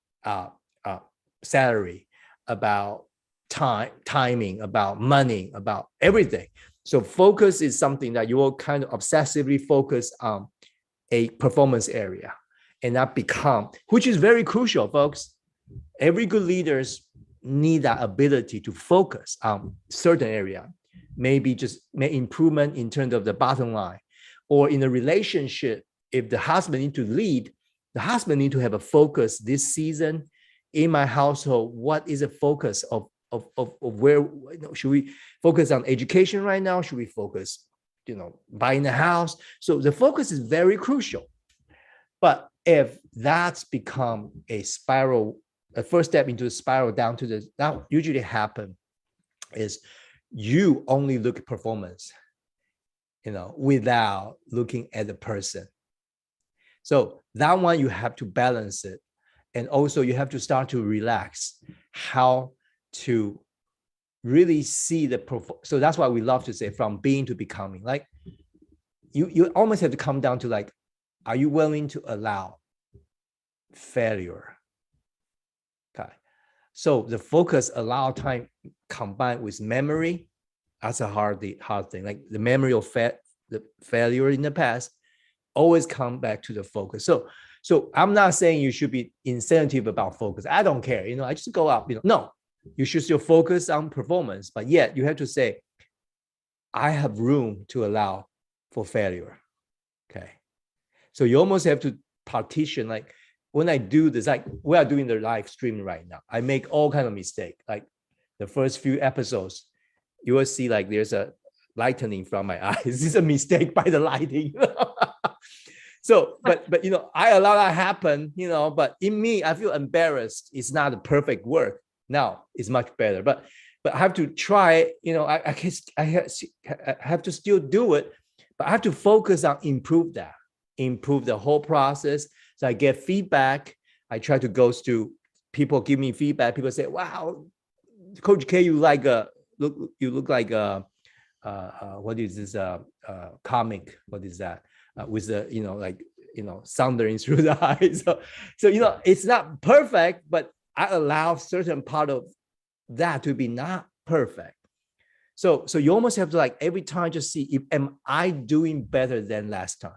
salary, about timing, about money, about everything. So focus is something that you will kind of obsessively focus on a performance area, and that become, which is very crucial, folks. Every good leaders need that ability to focus on certain area, maybe just make improvement in terms of the bottom line, or in a relationship. If the husband need to lead, the husband need to have a focus this season in my household. What is the focus of where, should we focus on education right now? Should we focus, buying a house? So the focus is very crucial. But if that's become a spiral, a first step into a spiral down to that usually happen is you only look at performance, without looking at the person. So that one, you have to balance it. And also you have to start to relax how to really see the so that's why we love to say from being to becoming. Like you almost have to come down to like, are you willing to allow failure? Okay. So the focus allow time combined with memory, that's a hard thing. Like the memory of the failure in the past, always come back to the focus. So I'm not saying you should be insensitive about focus. I don't care. I just go up. No, you should still focus on performance, but yet you have to say, I have room to allow for failure. Okay. So you almost have to partition, like when I do this, like we are doing the live stream right now, I make all kind of mistake. Like the first few episodes, you will see like there's a lightning from my eyes. This is a mistake by the lighting. So, but I allow that happen, but in me, I feel embarrassed. It's not a perfect work. Now it's much better, but I have to try, I have to still do it, but I have to focus on improve the whole process. So I get feedback. I try to go to people, give me feedback. People say, wow, Coach K, you look like what is this comic? What is that? With the thundering through the eyes. So it's not perfect, but I allow certain part of that to be not perfect. So you almost have to like every time just see, am I doing better than last time?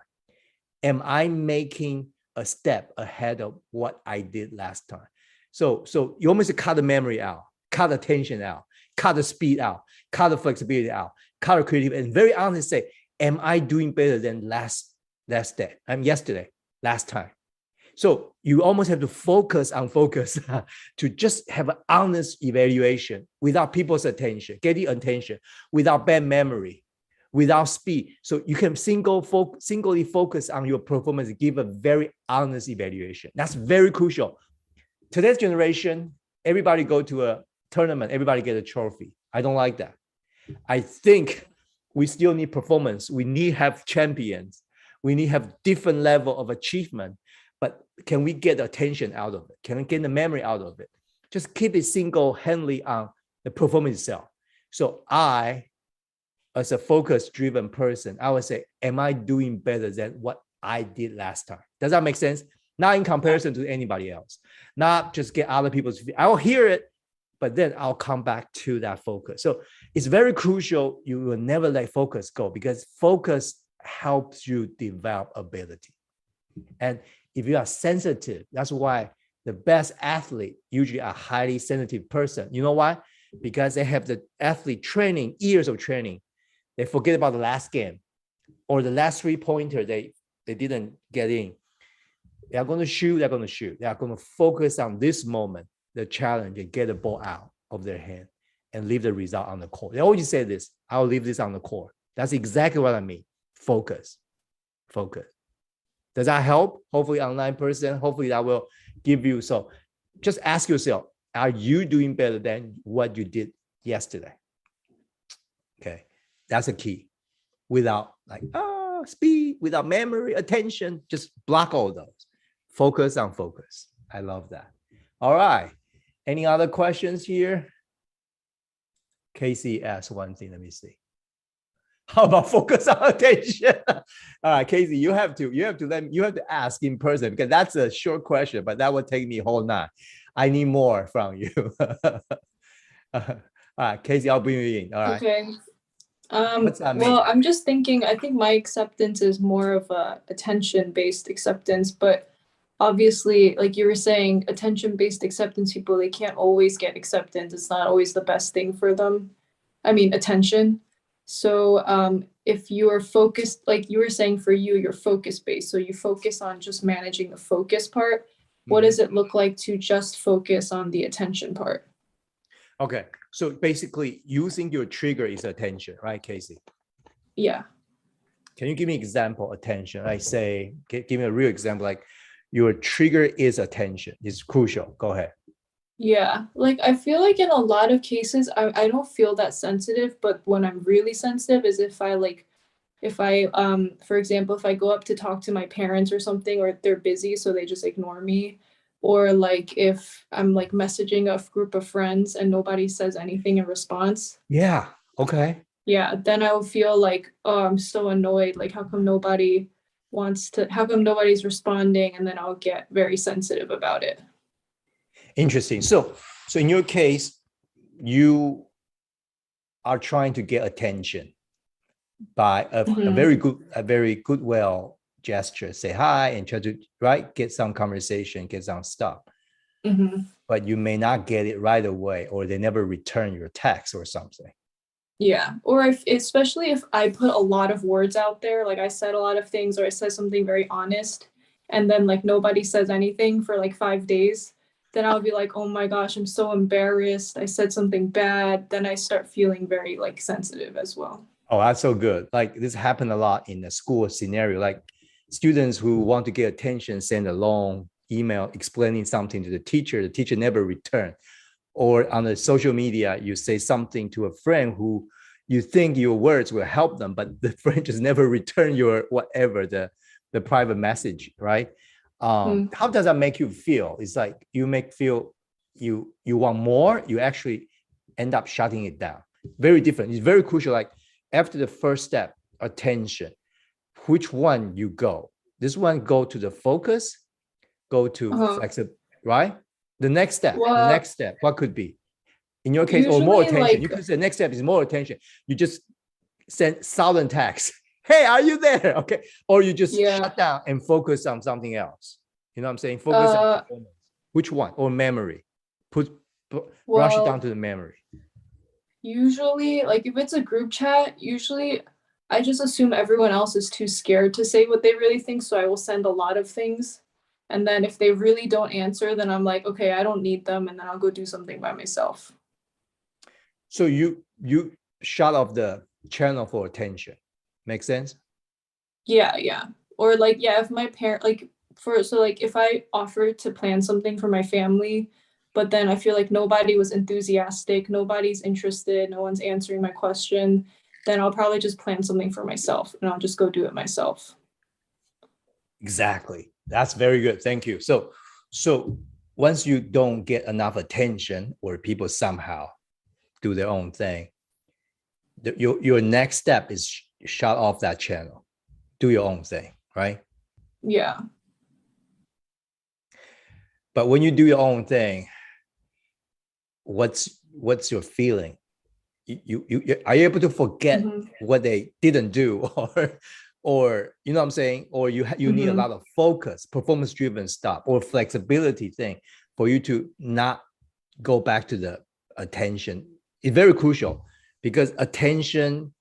Am I making a step ahead of what I did last time? So you almost cut the memory out, cut the tension out, cut the speed out, cut the flexibility out, cut the creativity, and very honestly say, am I doing better than yesterday, last time? So you almost have to focus to just have an honest evaluation without people's attention, getting attention, without bad memory, without speed. So you can singly focus on your performance, give a very honest evaluation. That's very crucial. Today's generation, everybody go to a tournament, everybody get a trophy. I don't like that. I think we still need performance. We need have champions. We need have different level of achievement. But can we get attention out of it? Can we get the memory out of it? Just keep it single-handedly on the performance itself. So I, as a focus-driven person, I would say, am I doing better than what I did last time? Does that make sense? Not in comparison to anybody else. Not just get other people's, I'll hear it, but then I'll come back to that focus. So it's very crucial. You will never let focus go, because focus helps you develop ability. And if you are sensitive, that's why the best athlete usually are highly sensitive person. You know why? Because they have the athlete training, years of training. They forget about the last game or the last 3-pointer they didn't get in. They are going to shoot. They are going to focus on this moment, the challenge, and get the ball out of their hand and leave the result on the court. They always say this, I'll leave this on the court. That's exactly what I mean. Focus. Does that help? Hopefully online person, hopefully that will give you. So just ask yourself, are you doing better than what you did yesterday? Okay, that's a key. Without like, speed, without memory, attention, just block all those. Focus on focus. I love that. All right. Any other questions here? Casey asked one thing. Let me see. How about focus on attention? All right, Casey, you have to ask in person, because that's a short question, but that would take me a whole night. I need more from you. All right, Casey, I'll bring you in. All right. Okay. What's that mean? Well, I'm just thinking, I think my acceptance is more of a attention-based acceptance, but obviously, like you were saying, attention-based acceptance people, they can't always get acceptance. It's not always the best thing for them. I mean, attention. So if you are focused, like you were saying, for you, you're focus-based. So you focus on just managing the focus part. What does it look like to just focus on the attention part? Okay, so basically you think your trigger is attention, right, Casey? Yeah. Can you give me an example, attention? I say, give me a real example, like your trigger is attention. It's crucial. Go ahead. Yeah, like I feel like in a lot of cases, I don't feel that sensitive, but when I'm really sensitive is if I, for example, if I go up to talk to my parents or something, or they're busy, so they just ignore me, or like if I'm like messaging a group of friends and nobody says anything in response. Yeah, okay. Yeah, then I will feel like, oh, I'm so annoyed. Like, how come nobody's responding? And then I'll get very sensitive about it. Interesting. So in your case, you are trying to get attention. by a Mhm. very goodwill gesture, say hi and try to get some conversation, get some stuff. Mhm. But you may not get it right away, or they never return your text or something. Yeah. Or especially if I put a lot of words out there, like I said a lot of things, or I said something very honest, and then like nobody says anything for like 5 days, then I'll be like, oh my gosh, I'm so embarrassed. I said something bad. Then I start feeling very like sensitive as well. Oh, that's so good. Like this happened a lot in the school scenario. Like students who want to get attention send a long email explaining something to the teacher never return. Or on the social media, you say something to a friend who you think your words will help them, but the friend just never return your whatever, the private message, right? How does that make you feel? It's like you feel you want more, you actually end up shutting it down. Very different. It's very crucial. Like after the first step, attention, which one you go? This one go to the focus, go to flexible, right? The next step, what could be? In your case, or more Usually, attention. like- You could say next step is more attention. You just send silent text. Hey, are you there? Okay. Or you just shut down and focus on something else. You know what I'm saying? Focus on performance. Which one? Or memory. Brush it down to the memory. Usually, like if it's a group chat, usually I just assume everyone else is too scared to say what they really think. So I will send a lot of things. And then if they really don't answer, then I'm like, okay, I don't need them. And then I'll go do something by myself. So you shut off the channel for attention. Make sense? Yeah, yeah. Or like, yeah, if my parent, like, if I offer to plan something for my family, but then I feel like nobody was enthusiastic, nobody's interested, no one's answering my question, then I'll probably just plan something for myself and I'll just go do it myself. Exactly. That's very good. Thank you. So once you don't get enough attention, or people somehow do their own thing, your next step is shut off that channel. Do your own thing, right? Yeah. But when you do your own thing, what's your feeling? You are you able to forget what they didn't do, or you know what I'm saying? Or you need a lot of focus, performance driven stuff, or flexibility thing for you to not go back to the attention. It's very crucial, because attention,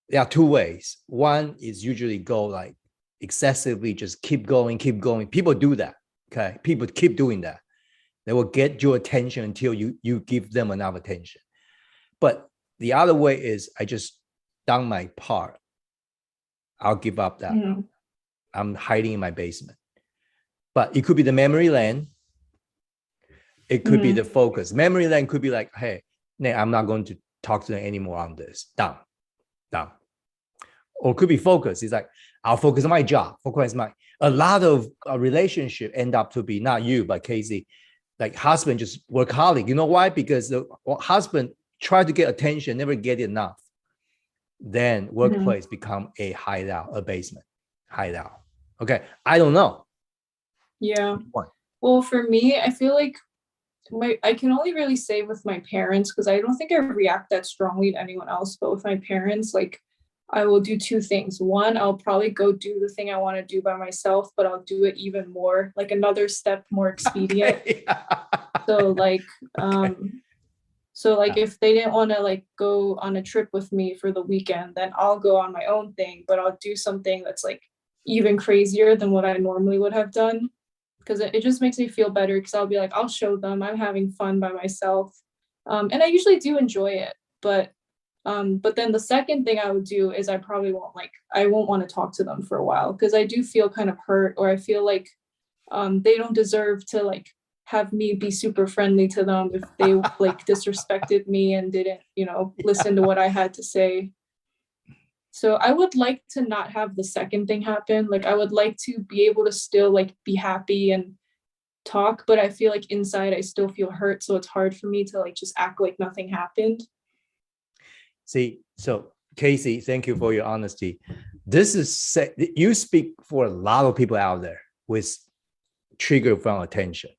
there are two ways. One is usually go like excessively, just keep going. People do that. Okay. People keep doing that. They will get your attention until you give them enough attention. But the other way is, I just done my part. I'll give up that. I'm hiding in my basement. But it could be the memory lane. It could be the focus. Memory lane could be like, hey, I'm not going to talk to them anymore on this. Down. Or it could be focus. It's like, I'll focus on my job. A lot of relationship end up to be not you, but Casey, like husband just workaholic. You know why? Because the husband try to get attention, never get enough. Then workplace become a hideout, a basement hideout. Okay, I don't know. Yeah. Well, for me, I feel like I can only really say with my parents, because I don't think I react that strongly to anyone else. But with my parents, like I will do two things. One, I'll probably go do the thing I want to do by myself, but I'll do it even more, like another step more expedient. Okay. So if they didn't want to like go on a trip with me for the weekend, then I'll go on my own thing, but I'll do something that's like even crazier than what I normally would have done. Because it just makes me feel better, because I'll be like, I'll show them I'm having fun by myself. And I usually do enjoy it. But then the second thing I would do is I won't want to talk to them for a while, because I do feel kind of hurt, or I feel like they don't deserve to like have me be super friendly to them if they like disrespected me and didn't, listen to what I had to say. So I would like to not have the second thing happen. Like I would like to be able to still like be happy and talk, but I feel like inside I still feel hurt. So it's hard for me to like just act like nothing happened. See, so Casey, thank you for your honesty. You speak for a lot of people out there with trigger from attention.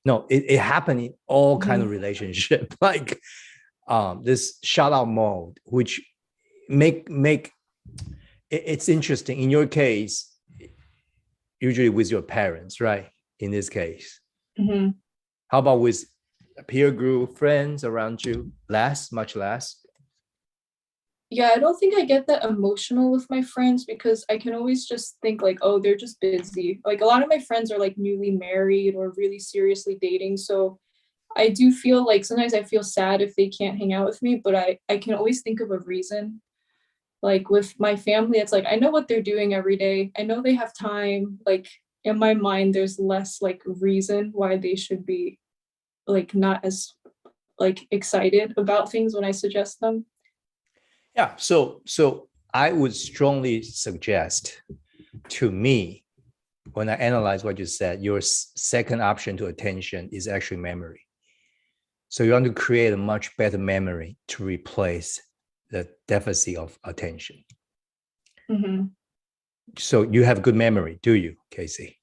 No, it happened in all kind of relationship, like this shut out mode, which it's interesting in your case, usually with your parents, right? In this case, Hmm. how about with a peer group, friends around you? Much less. Yeah, I don't think I get that emotional with my friends because I can always just think like, oh, they're just busy. Like a lot of my friends are like newly married or really seriously dating. So I do feel like sometimes I feel sad if they can't hang out with me, but I can always think of a reason. Like with my family, it's like I know what they're doing every day. I know they have time. Like in my mind, there's less like reason why they should be like not as like excited about things when I suggest them. Yeah. So I would strongly suggest, to me, when I analyze what you said, your second option to attention is actually memory. So you want to create a much better memory to replace the deficit of attention. Mhm. So you have good memory, do you, Casey?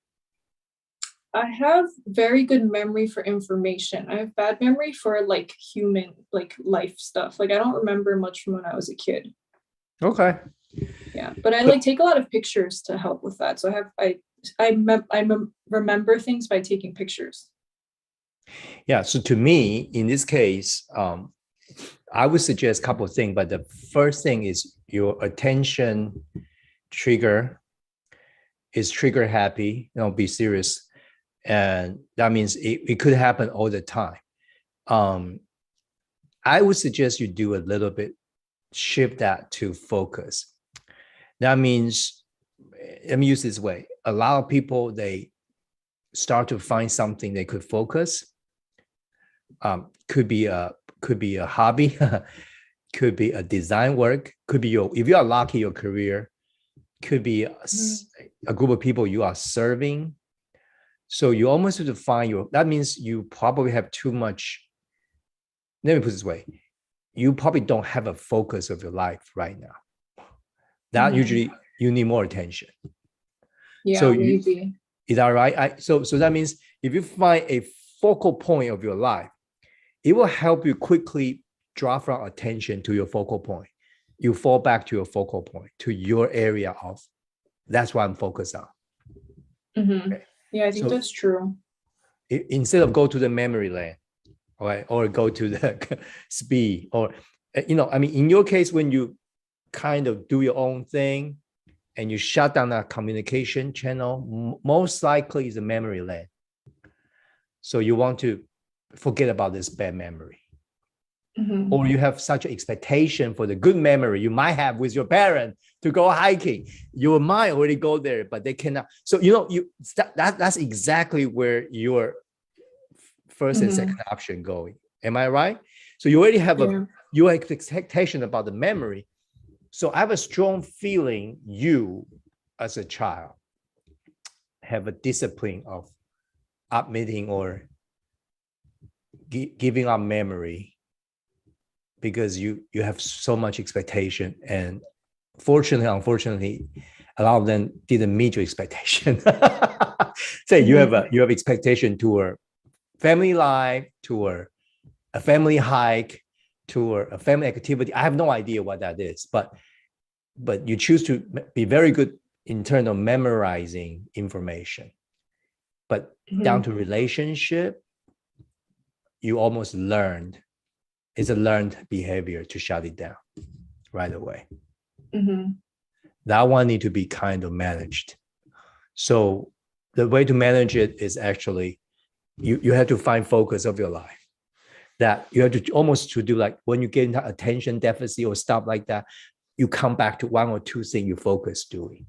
I have very good memory for information. I have bad memory for like human, like life stuff. Like I don't remember much from when I was a kid. Okay. Yeah, but I like take a lot of pictures to help with that. So I remember things by taking pictures. Yeah. So to me, in this case, I would suggest a couple of things, but the first thing is your attention trigger is trigger happy, be serious. And that means it could happen all the time. I would suggest you do a little bit, shift that to focus. That means, let me use this way. A lot of people, they start to find something they could focus. Could be a hobby, could be a design work, could be if you are lucky, your career, could be a group of people you are serving. So you almost have to find that means you probably have too much. Let me put it this way. You probably don't have a focus of your life right now. That usually you need more attention. Yeah, so maybe. Is that right? So that means if you find a focal point of your life, it will help you quickly draw from attention to your focal point. You fall back to your focal point, to your area of, that's what I'm focused on. Mm-hmm. Okay. Yeah, I think that's true. Instead of go to the memory lane, right, or go to the speed, or, in your case, when you kind of do your own thing and you shut down that communication channel, most likely is a memory lane. So you want to forget about this bad memory. Mm-hmm. Or you have such an expectation for the good memory you might have with your parent to go hiking. Your mind already go there, but they cannot. So, that's exactly where your first and second option going. Am I right? So you already have your expectation about the memory. So I have a strong feeling you, as a child, have a discipline of admitting or giving up memory because you have so much expectation, and unfortunately, a lot of them didn't meet your expectation. Say you have expectation toward family life, toward a family hike, toward a family activity. I have no idea what that is, but you choose to be very good in terms of memorizing information. But down to relationship, you almost learned. It's a learned behavior to shut it down right away. That one need to be kind of managed. So the way to manage it is actually you have to find focus of your life. That you have to almost to do like when you get into attention deficit or stuff like that, you come back to one or two things you focus doing.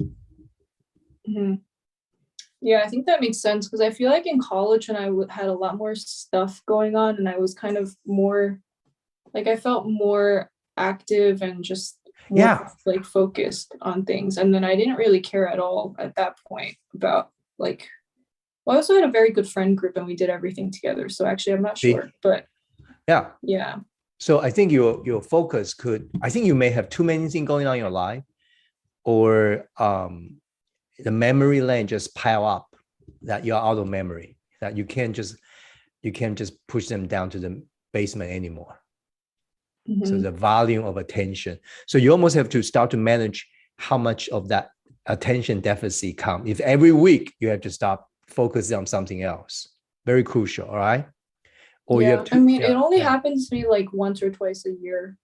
Yeah, I think that makes sense because I feel like in college when I had a lot more stuff going on and I was kind of more, like I felt more active and just more like focused on things. And then I didn't really care at all at that point about like, well, I also had a very good friend group and we did everything together. So actually, I'm not sure, but yeah. So I think your focus I think you may have too many things going on in your life, or the memory lane just pile up that you're out of memory, that you can't just push them down to the basement anymore. So Mhm. the volume of attention. So you almost have to start to manage how much of that attention deficit come. If every week you have to stop focusing on something else, very crucial. All right. Or you Yeah, have I to, mean, it yeah, only yeah. happens to me like once or twice a year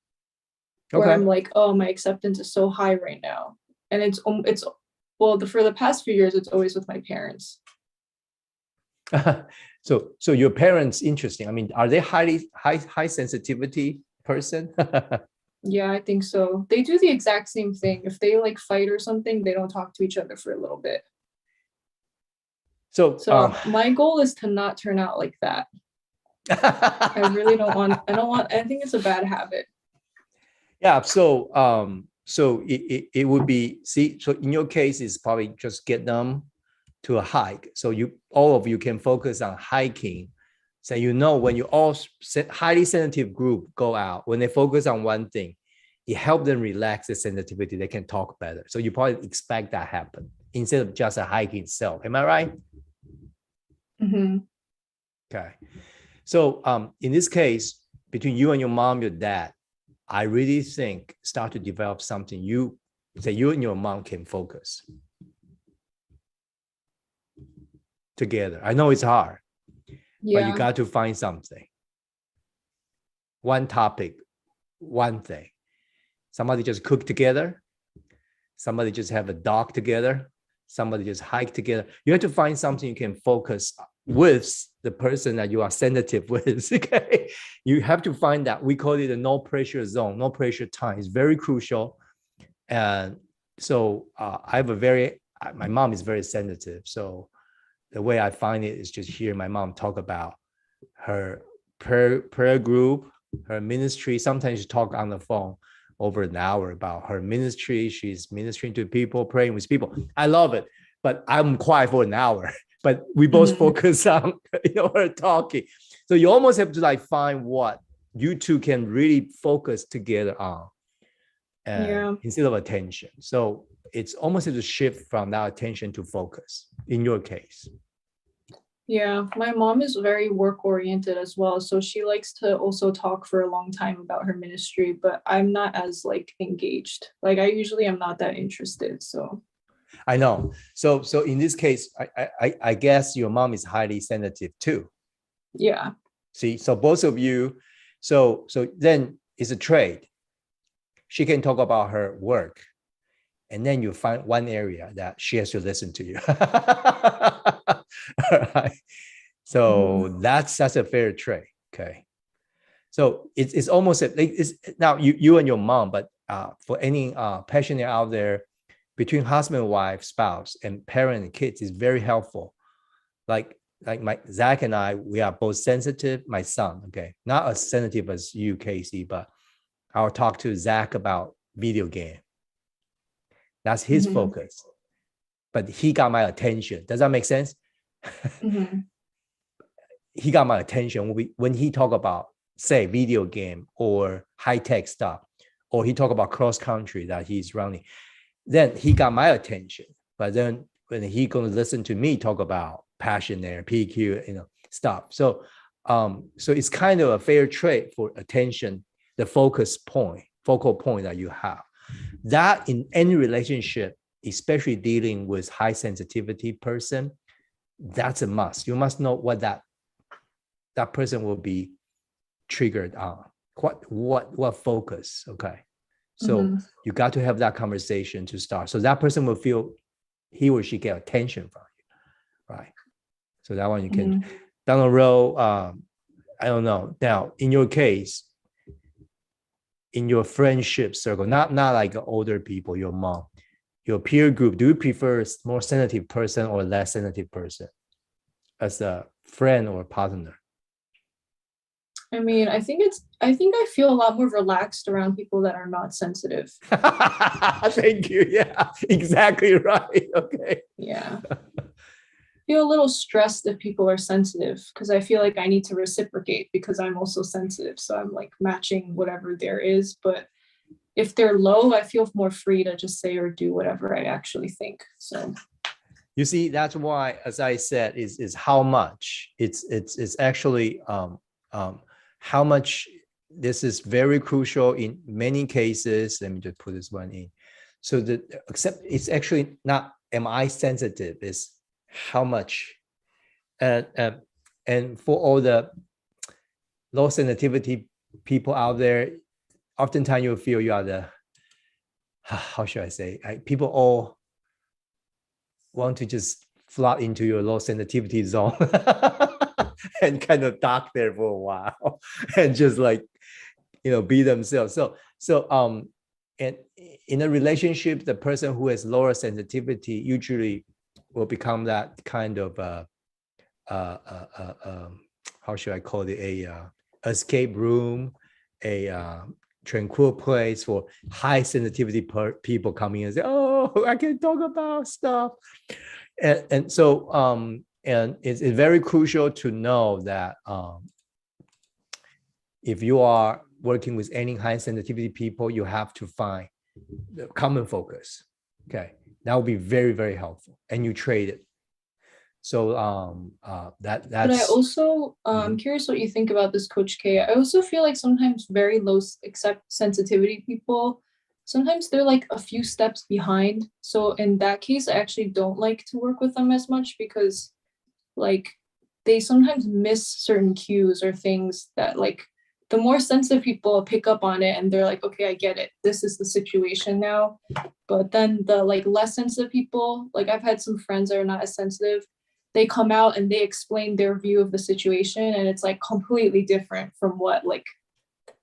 where Okay. I'm like, oh, my acceptance is so high right now. And it's well, for the past few years, it's always with my parents. So your parents, interesting. I mean, are they high sensitivity person? Yeah, I think so. They do the exact same thing. If they like fight or something, they don't talk to each other for a little bit. So So my goal is to not turn out like that. I really don't want, I think it's a bad habit. yeah. So it would be, see, so in your case, it's probably just get them to a hike. So all of you can focus on hiking. So when you all highly sensitive group go out, when they focus on one thing, it helps them relax the sensitivity. They can talk better. So you probably expect that happen instead of just a hike itself. Am I right? Mhm. Okay. So in this case, between you and your mom, your dad, I really think start to develop something you and your mom can focus together. I know it's hard, but you Yeah. got to find something. One topic, one thing. Somebody just cook together. Somebody just have a dog together. Somebody just hike together. You have to find something you can focus with the person that you are sensitive with. Okay, you have to find that. We call it a no pressure zone, no pressure time. It's very crucial. And so my mom is very sensitive. So the way I find it is just hear my mom talk about her prayer group, her ministry. Sometimes she talk on the phone over an hour about her ministry. She's ministering to people, praying with people. I love it, but I'm quiet for an hour. But we both Mhm. focus on her talking. So you almost have to like find what you two can really focus together on, and Yeah. instead of attention. So it's almost a shift from that attention to focus in your case. Yeah, my mom is very work oriented as well. So she likes to also talk for a long time about her ministry, but I'm not as like engaged. Like I usually am not that interested. So I know. So in this case, I guess your mom is highly sensitive too. yeah. See, so both of you, so then it's a trade. She can talk about her work, and then you find one area that she has to listen to you. All right. So that's a fair trade. Okay. So it's almost it's now you and your mom, but for any passionate out there, between husband, wife, spouse, and parent and kids is very helpful. Like my Zach and I, we are both sensitive. My son, okay, not as sensitive as you, Casey, but I'll talk to Zach about video game. That's his Mhm. focus. But he got my attention. Does that make sense? Mhm. He got my attention when he talk about, say, video game or high-tech stuff, or he talk about cross country that he's running. Then he got my attention. But then when he gonna listen to me talk about passion there, PQ, stuff. So it's kind of a fair trade for attention, the focal point that you have. That in any relationship, especially dealing with high sensitivity person, that's a must. You must know what that person will be triggered on. What focus, okay? So Mhm. you got to have that conversation to start. So that person will feel he or she get attention from you, right? So that one you can, Mhm. down the road, I don't know. Now, in your case, in your friendship circle, not like older people, your mom, your peer group, do you prefer more sensitive person or less sensitive person as a friend or partner? I mean, I think I feel a lot more relaxed around people that are not sensitive. Thank you. Yeah, exactly right. Okay. Yeah. Feel a little stressed if people are sensitive because I feel like I need to reciprocate because I'm also sensitive. So I'm like matching whatever there is. But if they're low, I feel more free to just say or do whatever I actually think. So You see, that's why, as I said, is how much it's actually how much this is very crucial in many cases. Let me just put this one in. So except it's actually not, am I sensitive? It's how much. And for all the low sensitivity people out there, oftentimes you feel you are the, how should I say, people all want to just flood into your low sensitivity zone and kind of dock there for a while and just like, be themselves. So and in a relationship, the person who has lower sensitivity usually will become that kind of how should I call it, a escape room, a tranquil place for high sensitivity people coming in and say, oh, I can talk about stuff. And so and it's very crucial to know that if you are working with any high sensitivity people, you have to find the common focus. Okay, that will be very, very helpful, and you trade it. So that's. But I also I'm curious what you think about this, Coach K. I also feel like sometimes very low sensitivity people, sometimes they're like a few steps behind. So in that case, I actually don't like to work with them as much because like they sometimes miss certain cues or things that like the more sensitive people pick up on it and they're like, okay, I get it. This is the situation now. But then the like less sensitive people, like I've had some friends that are not as sensitive, they come out and they explain their view of the situation and it's like completely different from what like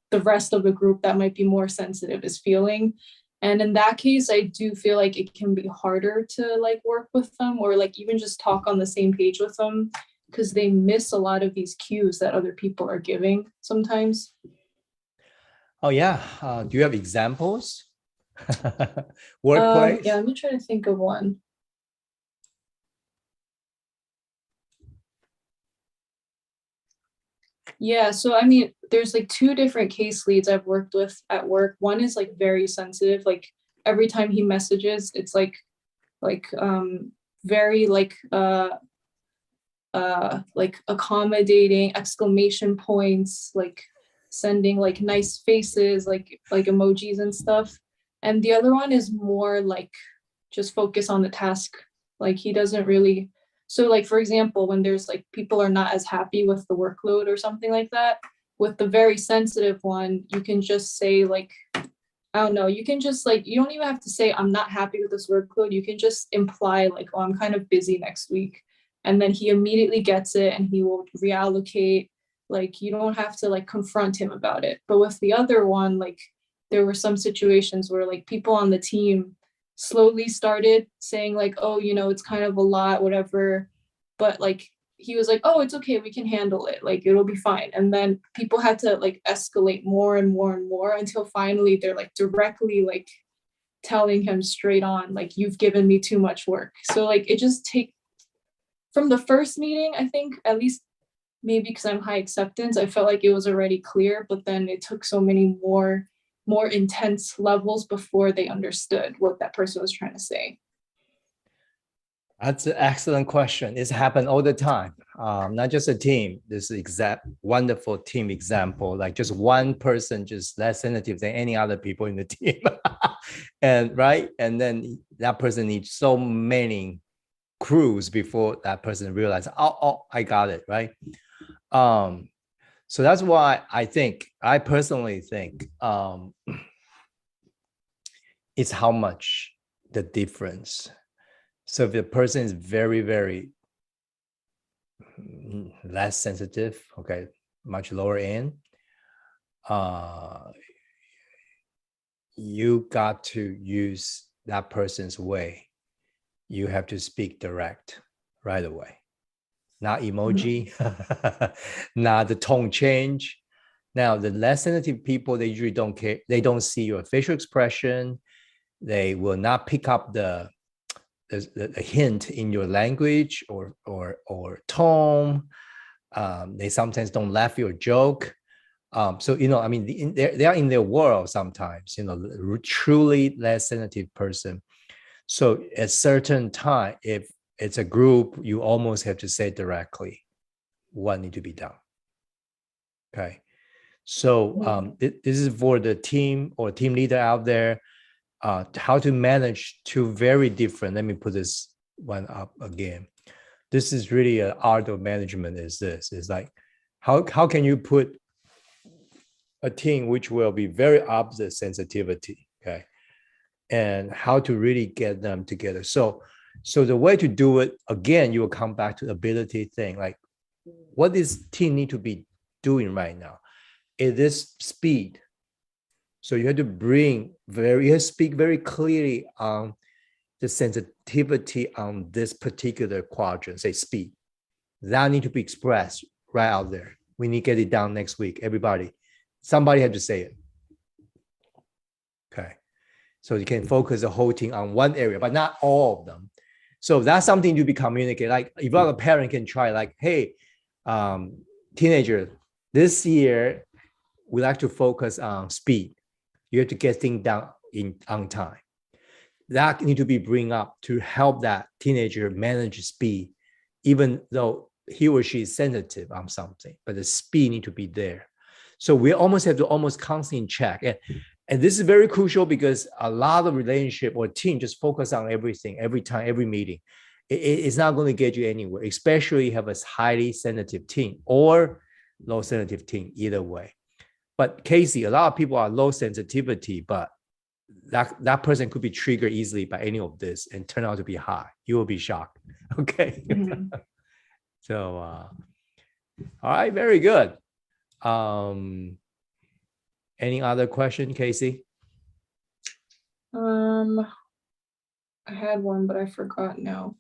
the rest of the group that might be more sensitive is feeling. And in that case, I do feel like it can be harder to like work with them or like even just talk on the same page with them because they miss a lot of these cues that other people are giving sometimes. Oh yeah, do you have examples? Workplace? Yeah, let me try to think of one. Yeah, so I mean, there's like two different case leads I've worked with at work. One is like very sensitive, like every time he messages, it's like very like accommodating, exclamation points, like sending like nice faces, like emojis and stuff. And the other one is more like just focus on the task. Like he doesn't really. So like, for example, when there's like people are not as happy with the workload or something like that, with the very sensitive one, you can just say like, I don't know, you can just like, you don't even have to say, I'm not happy with this workload. You can just imply like, oh, I'm kind of busy next week. And then he immediately gets it and he will reallocate. Like, you don't have to like confront him about it. But with the other one, like there were some situations where like people on the team slowly started saying like, oh, it's kind of a lot, whatever. But like, he was like, oh, it's okay, we can handle it. Like, it'll be fine. And then people had to like escalate more and more and more until finally they're like directly like telling him straight on, like, you've given me too much work. So like, it just from the first meeting, I think at least maybe because I'm high acceptance, I felt like it was already clear, but then it took so many more intense levels before they understood what that person was trying to say. That's an excellent question. It's happened all the time. Not just a team. This exact wonderful team example, like just one person just less sensitive than any other people in the team. And then that person needs so many crews before that person realizes, oh, I got it, right? So that's why I personally think it's how much the difference. So if the person is very, very less sensitive, okay, much lower end, you got to use that person's way. You have to speak direct right away. Not emoji, not the tone change. Now, the less sensitive people, they usually don't care. They don't see your facial expression. They will not pick up the hint in your language or tone. They sometimes don't laugh your joke. So, I mean, they are in their world sometimes, truly less sensitive person. So at certain time, if it's a group, you almost have to say directly what needs to be done. Okay. So this is for the team or team leader out there, how to manage two very different. Let me put this one up again. This is really an art of management. Is like how can you put a team which will be very opposite sensitivity, okay, and how to really get them together. So the way to do it, again, you will come back to ability thing. Like, what does team need to be doing right now? It is speed. So you have to speak very clearly on the sensitivity on this particular quadrant, say speed. That need to be expressed right out there. We need to get it down next week, everybody. Somebody had to say it. Okay. So you can focus the whole team on one area, but not all of them. So that's something to be communicated. Like if you're a parent can try like, hey, teenager, this year, we like to focus on speed. You have to get things done on time. That need to be bring up to help that teenager manage speed, even though he or she is sensitive on something, but the speed need to be there. So we almost have to constantly check. And this is very crucial because a lot of relationship or team just focus on everything, every time, every meeting. It's not going to get you anywhere, especially you have a highly sensitive team or low sensitive team, either way. But Casey, a lot of people are low sensitivity, but that person could be triggered easily by any of this and turn out to be high. You will be shocked. Okay. Mhm. So, all right, very good. Any other question, Casey? I had one, but I forgot now.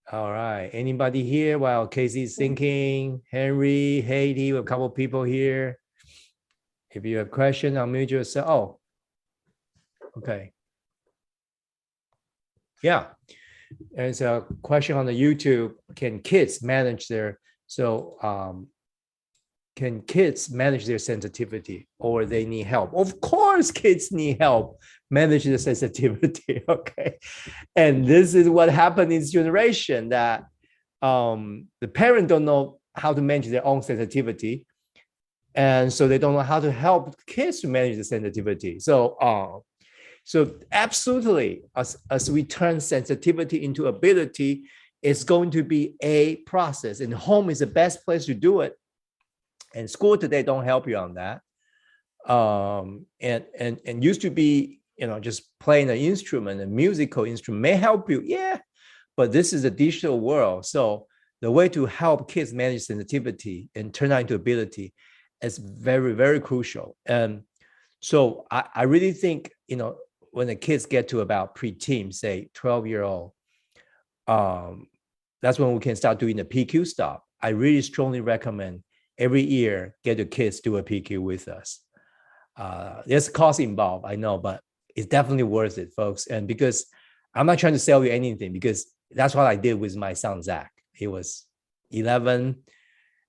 All right. Anybody here while Casey's thinking? Henry, Haiti, a couple people here. If you have a question, unmute yourself. Oh, okay. Yeah. There's a question on the YouTube. Can kids manage their can kids manage their sensitivity or they need help? Of course, kids need help manage the sensitivity. Okay. And this is what happened in this generation that the parents don't know how to manage their own sensitivity. And so they don't know how to help kids to manage the sensitivity. So absolutely, as we turn sensitivity into ability, it's going to be a process. And home is the best place to do it. And school today don't help you on that. And used to be, just playing an instrument, a musical instrument may help you. Yeah, but this is a digital world. So the way to help kids manage sensitivity and turn that into ability is very, very crucial. And so I really think, when the kids get to about preteen, say 12-year-old, that's when we can start doing the PQ stuff. I really strongly recommend every year get the kids do a PQ with us. There's cost involved, I know, but it's definitely worth it, folks. And because I'm not trying to sell you anything, because that's what I did with my son, Zach. He was 11.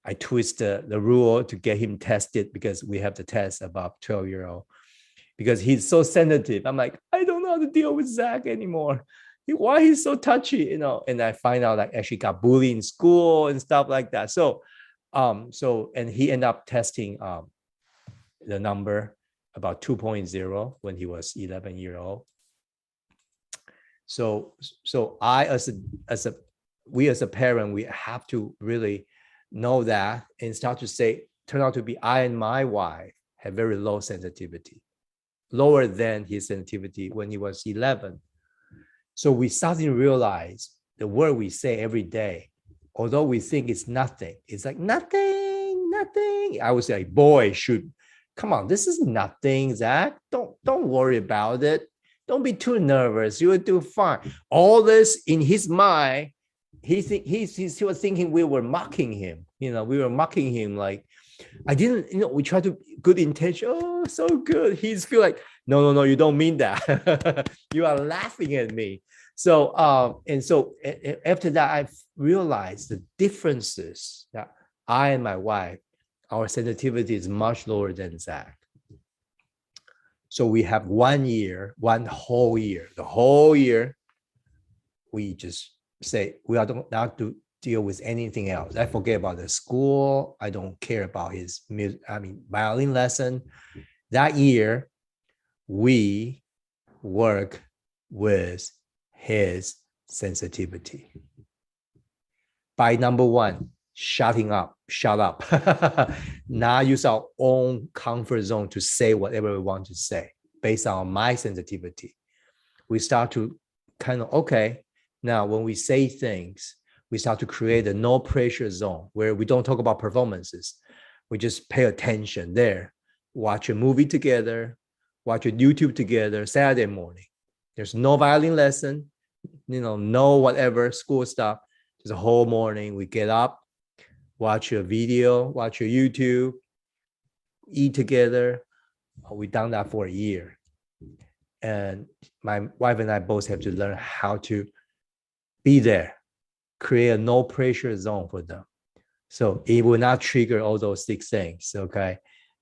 I twisted the rule to get him tested because we have the test about 12-year-old. Because he's so sensitive. I'm like, I don't know how to deal with Zach anymore. Why he's so touchy, And I find out I actually got bullied in school and stuff like that. So and he ended up testing the number about 2.0 when he was 11-year-old. So I as a parent, we have to really know that and start to say, turn out to be I and my wife have very low sensitivity, lower than his sensitivity when he was 11. So we start to realize the word we say every day, although we think it's nothing, it's like nothing. I would say, boy, come on, this is nothing, Zach. Don't worry about it. Don't be too nervous. You will do fine. All this in his mind, he was thinking we were mocking him. We were mocking him like, I didn't, we tried to good intention. Oh, so good. He's good. Like, no, you don't mean that. You are laughing at me. So, after that, I realized the differences that I and my wife, our sensitivity is much lower than Zach. So we have 1 year, one whole year, the whole year, we just say we are not to deal with anything else. I forget about the school. I don't care about his violin lesson. That year, we work with his sensitivity. By number one, shut up. Now use our own comfort zone to say whatever we want to say based on my sensitivity. We start to kind of, okay, now when we say things, we start to create a no pressure zone where we don't talk about performances. We just pay attention there, watch a movie together, watch a YouTube together Saturday morning. There's no violin lesson, no whatever school stuff. Just a whole morning, we get up, watch a video, watch a YouTube, eat together. We've done that for a year. And my wife and I both have to learn how to be there, create a no pressure zone for them. So it will not trigger all those 6 things, okay?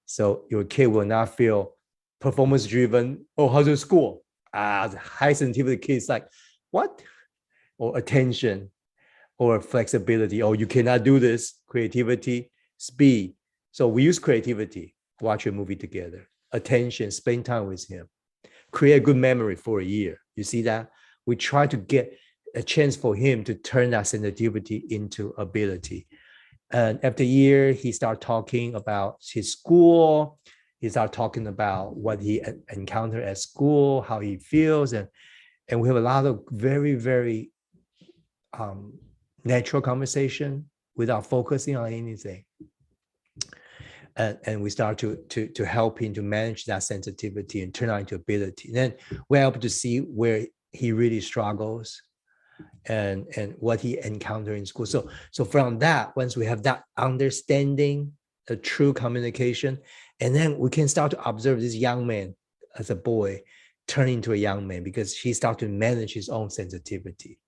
So your kid will not feel performance driven. Oh, how's your school? The high sensitivity kids like, what? Or attention or flexibility. Oh, you cannot do this. Creativity, speed. So we use creativity, watch a movie together, attention, spend time with him, create a good memory for a year. You see that? We try to get a chance for him to turn that sensitivity into ability. And after a year, he started talking about his school. He started talking about what he encountered at school, how he feels. And we have a lot of very, very natural conversation without focusing on anything. And we start to help him to manage that sensitivity and turn it into ability. And then we're able to see where he really struggles and what he encountered in school. So from that, once we have that understanding, the true communication, and then we can start to observe this young man as a boy turn into a young man because he started to manage his own sensitivity.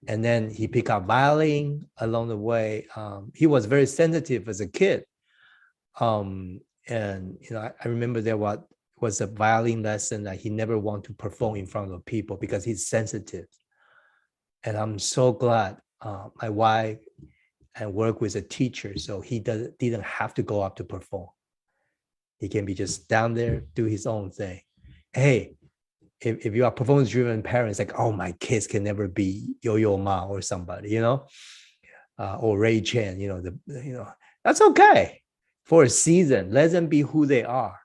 And then he picked up violin along the way. He was very sensitive as a kid. And I remember there was a violin lesson that he never wanted to perform in front of people because he's sensitive. And I'm so glad my wife and work with a teacher, so he didn't have to go up to perform. He can be just down there, do his own thing. Hey, if you are performance-driven parents, like, oh, my kids can never be Yo-Yo Ma or somebody, or Ray Chen, that's okay. For a season, let them be who they are.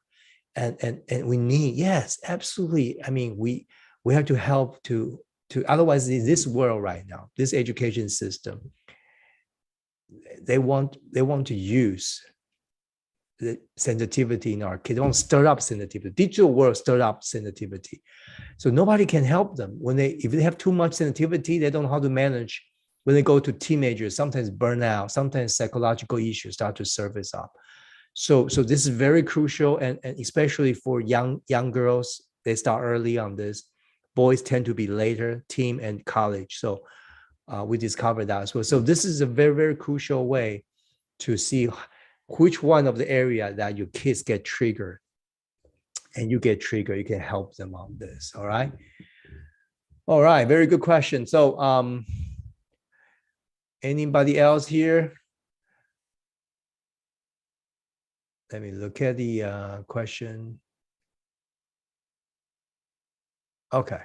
And we need, yes, absolutely. I mean, we have to help to otherwise in this world right now, this education system, they want to use the sensitivity in our kids. They want to stir up sensitivity. Digital world stir up sensitivity. So nobody can help them. If they have too much sensitivity, they don't know how to manage. When they go to teenagers, sometimes burnout, sometimes psychological issues start to surface up. So this is very crucial, and especially for young girls, they start early on this. Boys tend to be later, teen and college. So we discovered that as well. So this is a very, very crucial way to see which one of the area that your kids get triggered, and you get triggered, you can help them on this. All right. All right. Very good question. So anybody else here? Let me look at the question. Okay.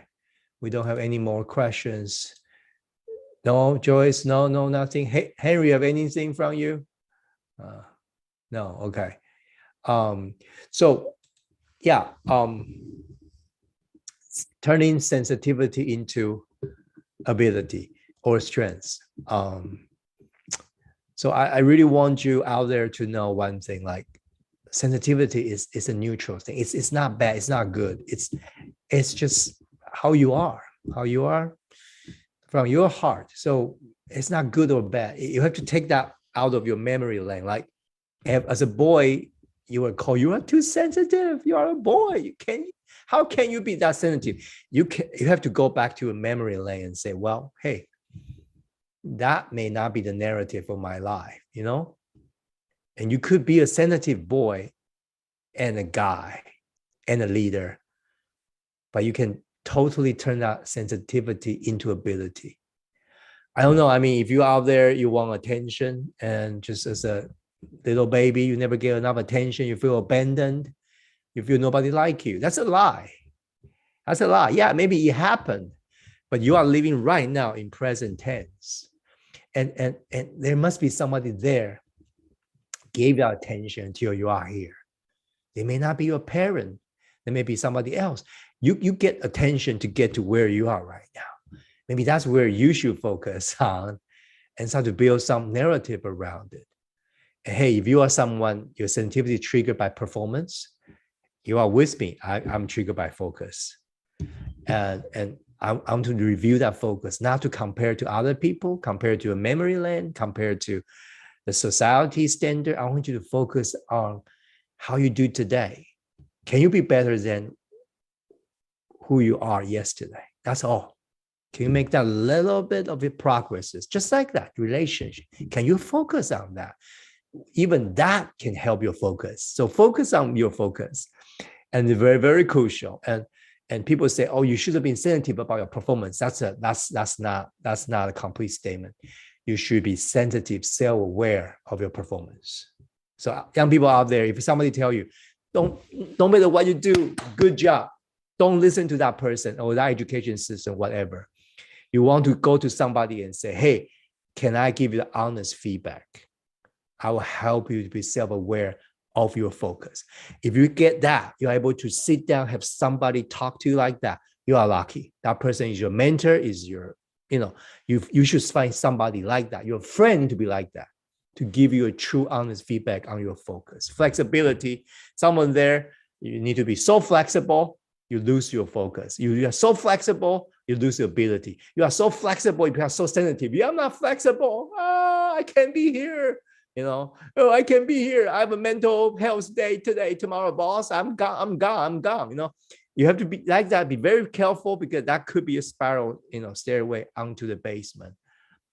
We don't have any more questions. No, Joyce, no, nothing. Hey, Henry, have anything from you? No, okay. So yeah, turning sensitivity into ability or strengths. So I really want you out there to know one thing, like sensitivity is a neutral thing. It's not bad, it's not good. It's just how you are from your heart. So it's not good or bad. You have to take that out of your memory lane. Like as a boy, you were called, you are too sensitive. You are a boy. How can you be that sensitive? You have to go back to a memory lane and say, well, hey, that may not be the narrative of my life, And you could be a sensitive boy and a guy and a leader, but you can totally turn that sensitivity into ability. I don't know. I mean, if you're out there, you want attention, and just as a little baby, you never get enough attention, you feel abandoned, you feel nobody like you. That's a lie. That's a lie. Yeah, maybe it happened, but you are living right now in present tense. And there must be somebody there gave you attention until you are here. They may not be your parent. There may be somebody else. You get attention to get to where you are right now. Maybe that's where you should focus on and start to build some narrative around it. And hey, if you are someone, your sensitivity triggered by performance, you are with me. I'm triggered by focus. And I'm to review that focus, not to compare to other people, compare to a memory lane, compare to the society standard. I want you to focus on how you do today. Can you be better than who you are yesterday? That's all. Can you make that little bit of your progresses? Just like that relationship. Can you focus on that? Even that can help your focus. So focus on your focus. And it's very, very crucial. And people say, oh, you should have been sensitive about your performance. That's not a complete statement. You should be sensitive, self-aware of your performance. So young people out there, if somebody tell you, don't matter what you do, good job. Don't listen to that person or that education system, whatever. You want to go to somebody and say, hey, can I give you honest feedback? I will help you to be self-aware of your focus. If you get that, you're able to sit down, have somebody talk to you like that, you are lucky. That person is your mentor, is your, you should find somebody like that, your friend to be like that, to give you a true, honest feedback on your focus. Flexibility, someone there, you need to be so flexible, you lose your focus. You are so flexible, you lose your ability. You are so flexible, you are so sensitive. I'm not flexible. I can't be here. Oh, I can be here. I have a mental health day today, tomorrow, boss. I'm gone. You have to be like that. Be very careful because that could be a spiral, stairway onto the basement.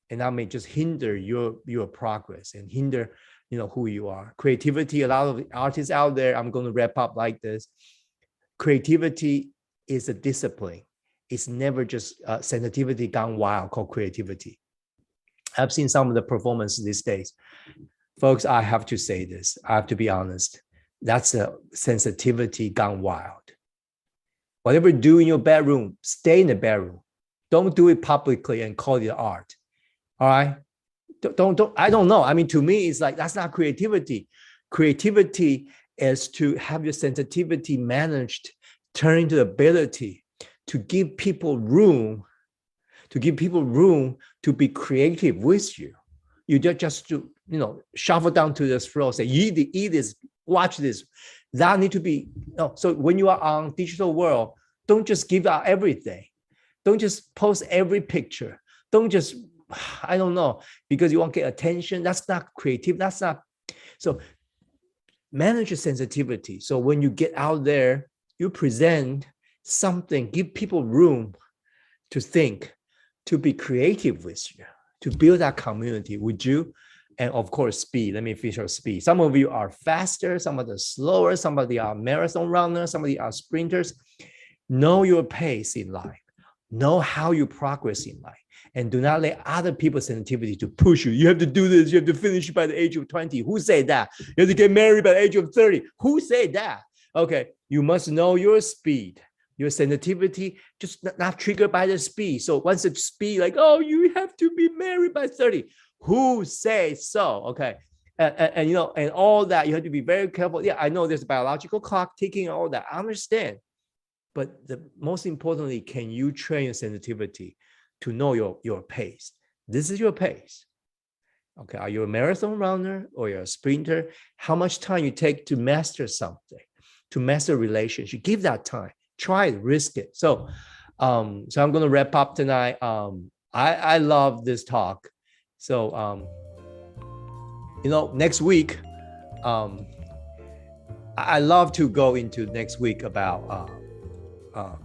And that may just hinder your progress and hinder, who you are. Creativity, a lot of artists out there, I'm going to wrap up like this. Creativity is a discipline. It's never just sensitivity gone wild called creativity. I've seen some of the performances these days. Folks, I have to say this. I have to be honest. That's a sensitivity gone wild. Whatever you do in your bedroom, stay in the bedroom. Don't do it publicly and call it art. All right? Don't. I don't know. I mean, to me, it's like that's not creativity. Creativity is to have your sensitivity managed, turn into the ability to give people room to be creative with you. You just to, shuffle down to this floor, say, eat this, watch this. That need to be, so when you are on digital world, don't just give out everything. Don't just post every picture. Don't just, I don't know, because you won't get attention. That's not creative. That's not, so manage your sensitivity. So when you get out there, you present something, give people room to think, to be creative with you, to build that community. Would you? And of course, speed. Let me feature speed. Some of you are faster, some of them slower, some of you are marathon runners, some of you are sprinters. Know your pace in life. Know how you progress in life. And do not let other people's sensitivity to push you. You have to do this. You have to finish by the age of 20. Who said that? You have to get married by the age of 30. Who said that? Okay, you must know your speed. Your sensitivity just not triggered by the speed. So once the speed, like, oh, you have to be married by 30. Who says so? Okay. And all that, you have to be very careful. Yeah, I know there's a biological clock ticking, all that. I understand. But the most importantly, can you train your sensitivity to know your pace? This is your pace. Okay. Are you a marathon runner or you're a sprinter? How much time you take to master something, to master a relationship? Give that time. Try it, risk it. So I'm going to wrap up tonight. I love this talk. So, next week, I love to go into next week about, I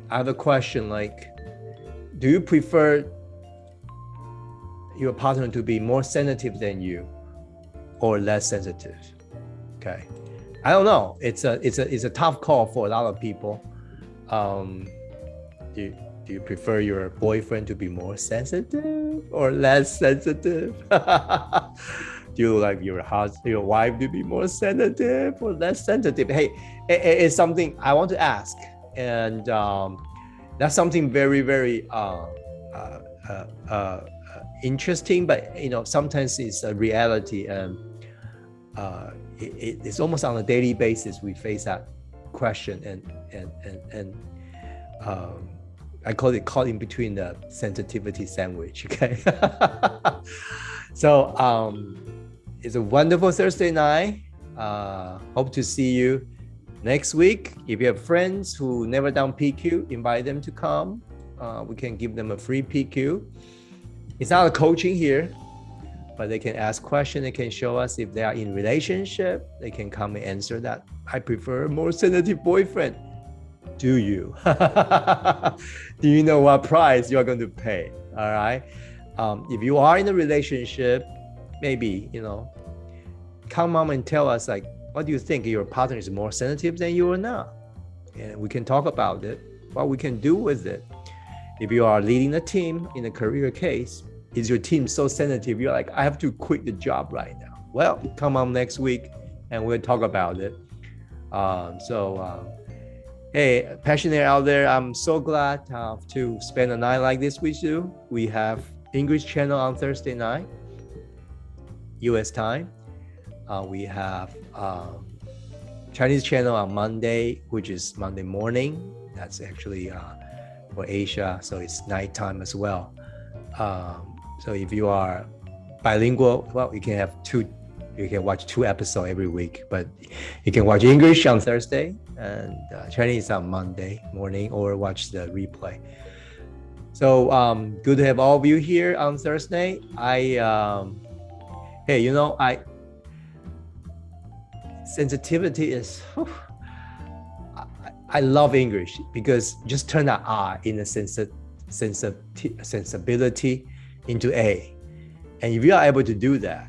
have a question like, do you prefer your partner to be more sensitive than you or less sensitive? Okay. I don't know. It's a tough call for a lot of people. Do you prefer your boyfriend to be more sensitive or less sensitive? Do you like your wife to be more sensitive or less sensitive? Hey, it's something I want to ask, and that's something very, very interesting. But sometimes it's a reality, and it's almost on a daily basis we face that question, and I call it caught in between the sensitivity sandwich. Okay, so it's a wonderful Thursday night. Hope to see you next week. If you have friends who never done PQ, invite them to come. We can give them a free PQ. It's not a coaching here, but they can ask questions. They can show us if they are in relationship. They can come and answer that. I prefer a more sensitive boyfriend. Do you? Do you know what price you are going to pay? All right. If you are in a relationship, maybe, come on and tell us, like, what do you think? Your partner is more sensitive than you or not? And we can talk about it, what we can do with it. If you are leading a team in a career case, is your team so sensitive? You're like, I have to quit the job right now. Well, come on next week and we'll talk about it. Hey, Passionaire out there, I'm so glad to spend a night like this with you. We have English channel on Thursday night, US time. We have Chinese channel on Monday, which is Monday morning. That's actually for Asia, so it's nighttime as well. So if you are bilingual, well, you can have you can watch 2 episodes every week, but you can watch English on Thursday and Chinese on Monday morning, or watch the replay. So good to have all of you here on Thursday. Sensitivity is, I love English because just turn that R in a sensibility into A. And if you are able to do that,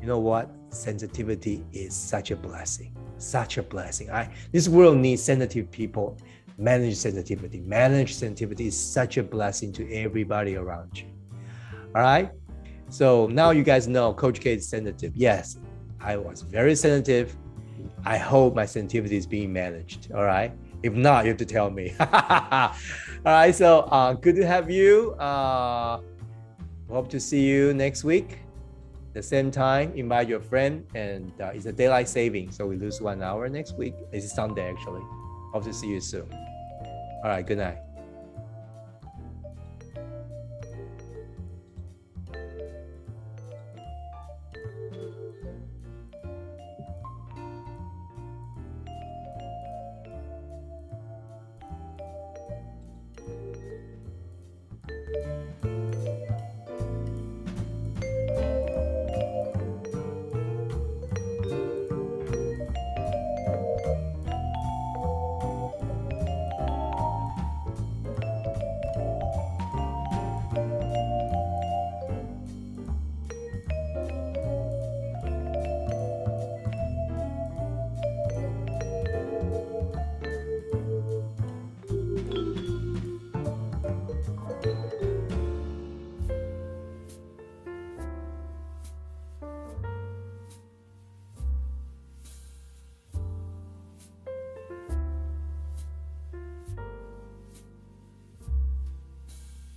you know what? Sensitivity is such a blessing, such a blessing. This world needs sensitive people. Manage sensitivity. Manage sensitivity is such a blessing to everybody around you. All right? So now you guys know Coach K is sensitive. Yes, I was very sensitive. I hope my sensitivity is being managed. All right? If not, you have to tell me. All right, so good to have you. Hope to see you next week. The same time, invite your friend, and it's a daylight saving, so we lose 1 hour next week. It's Sunday actually. Hope to see you soon. All right, good night.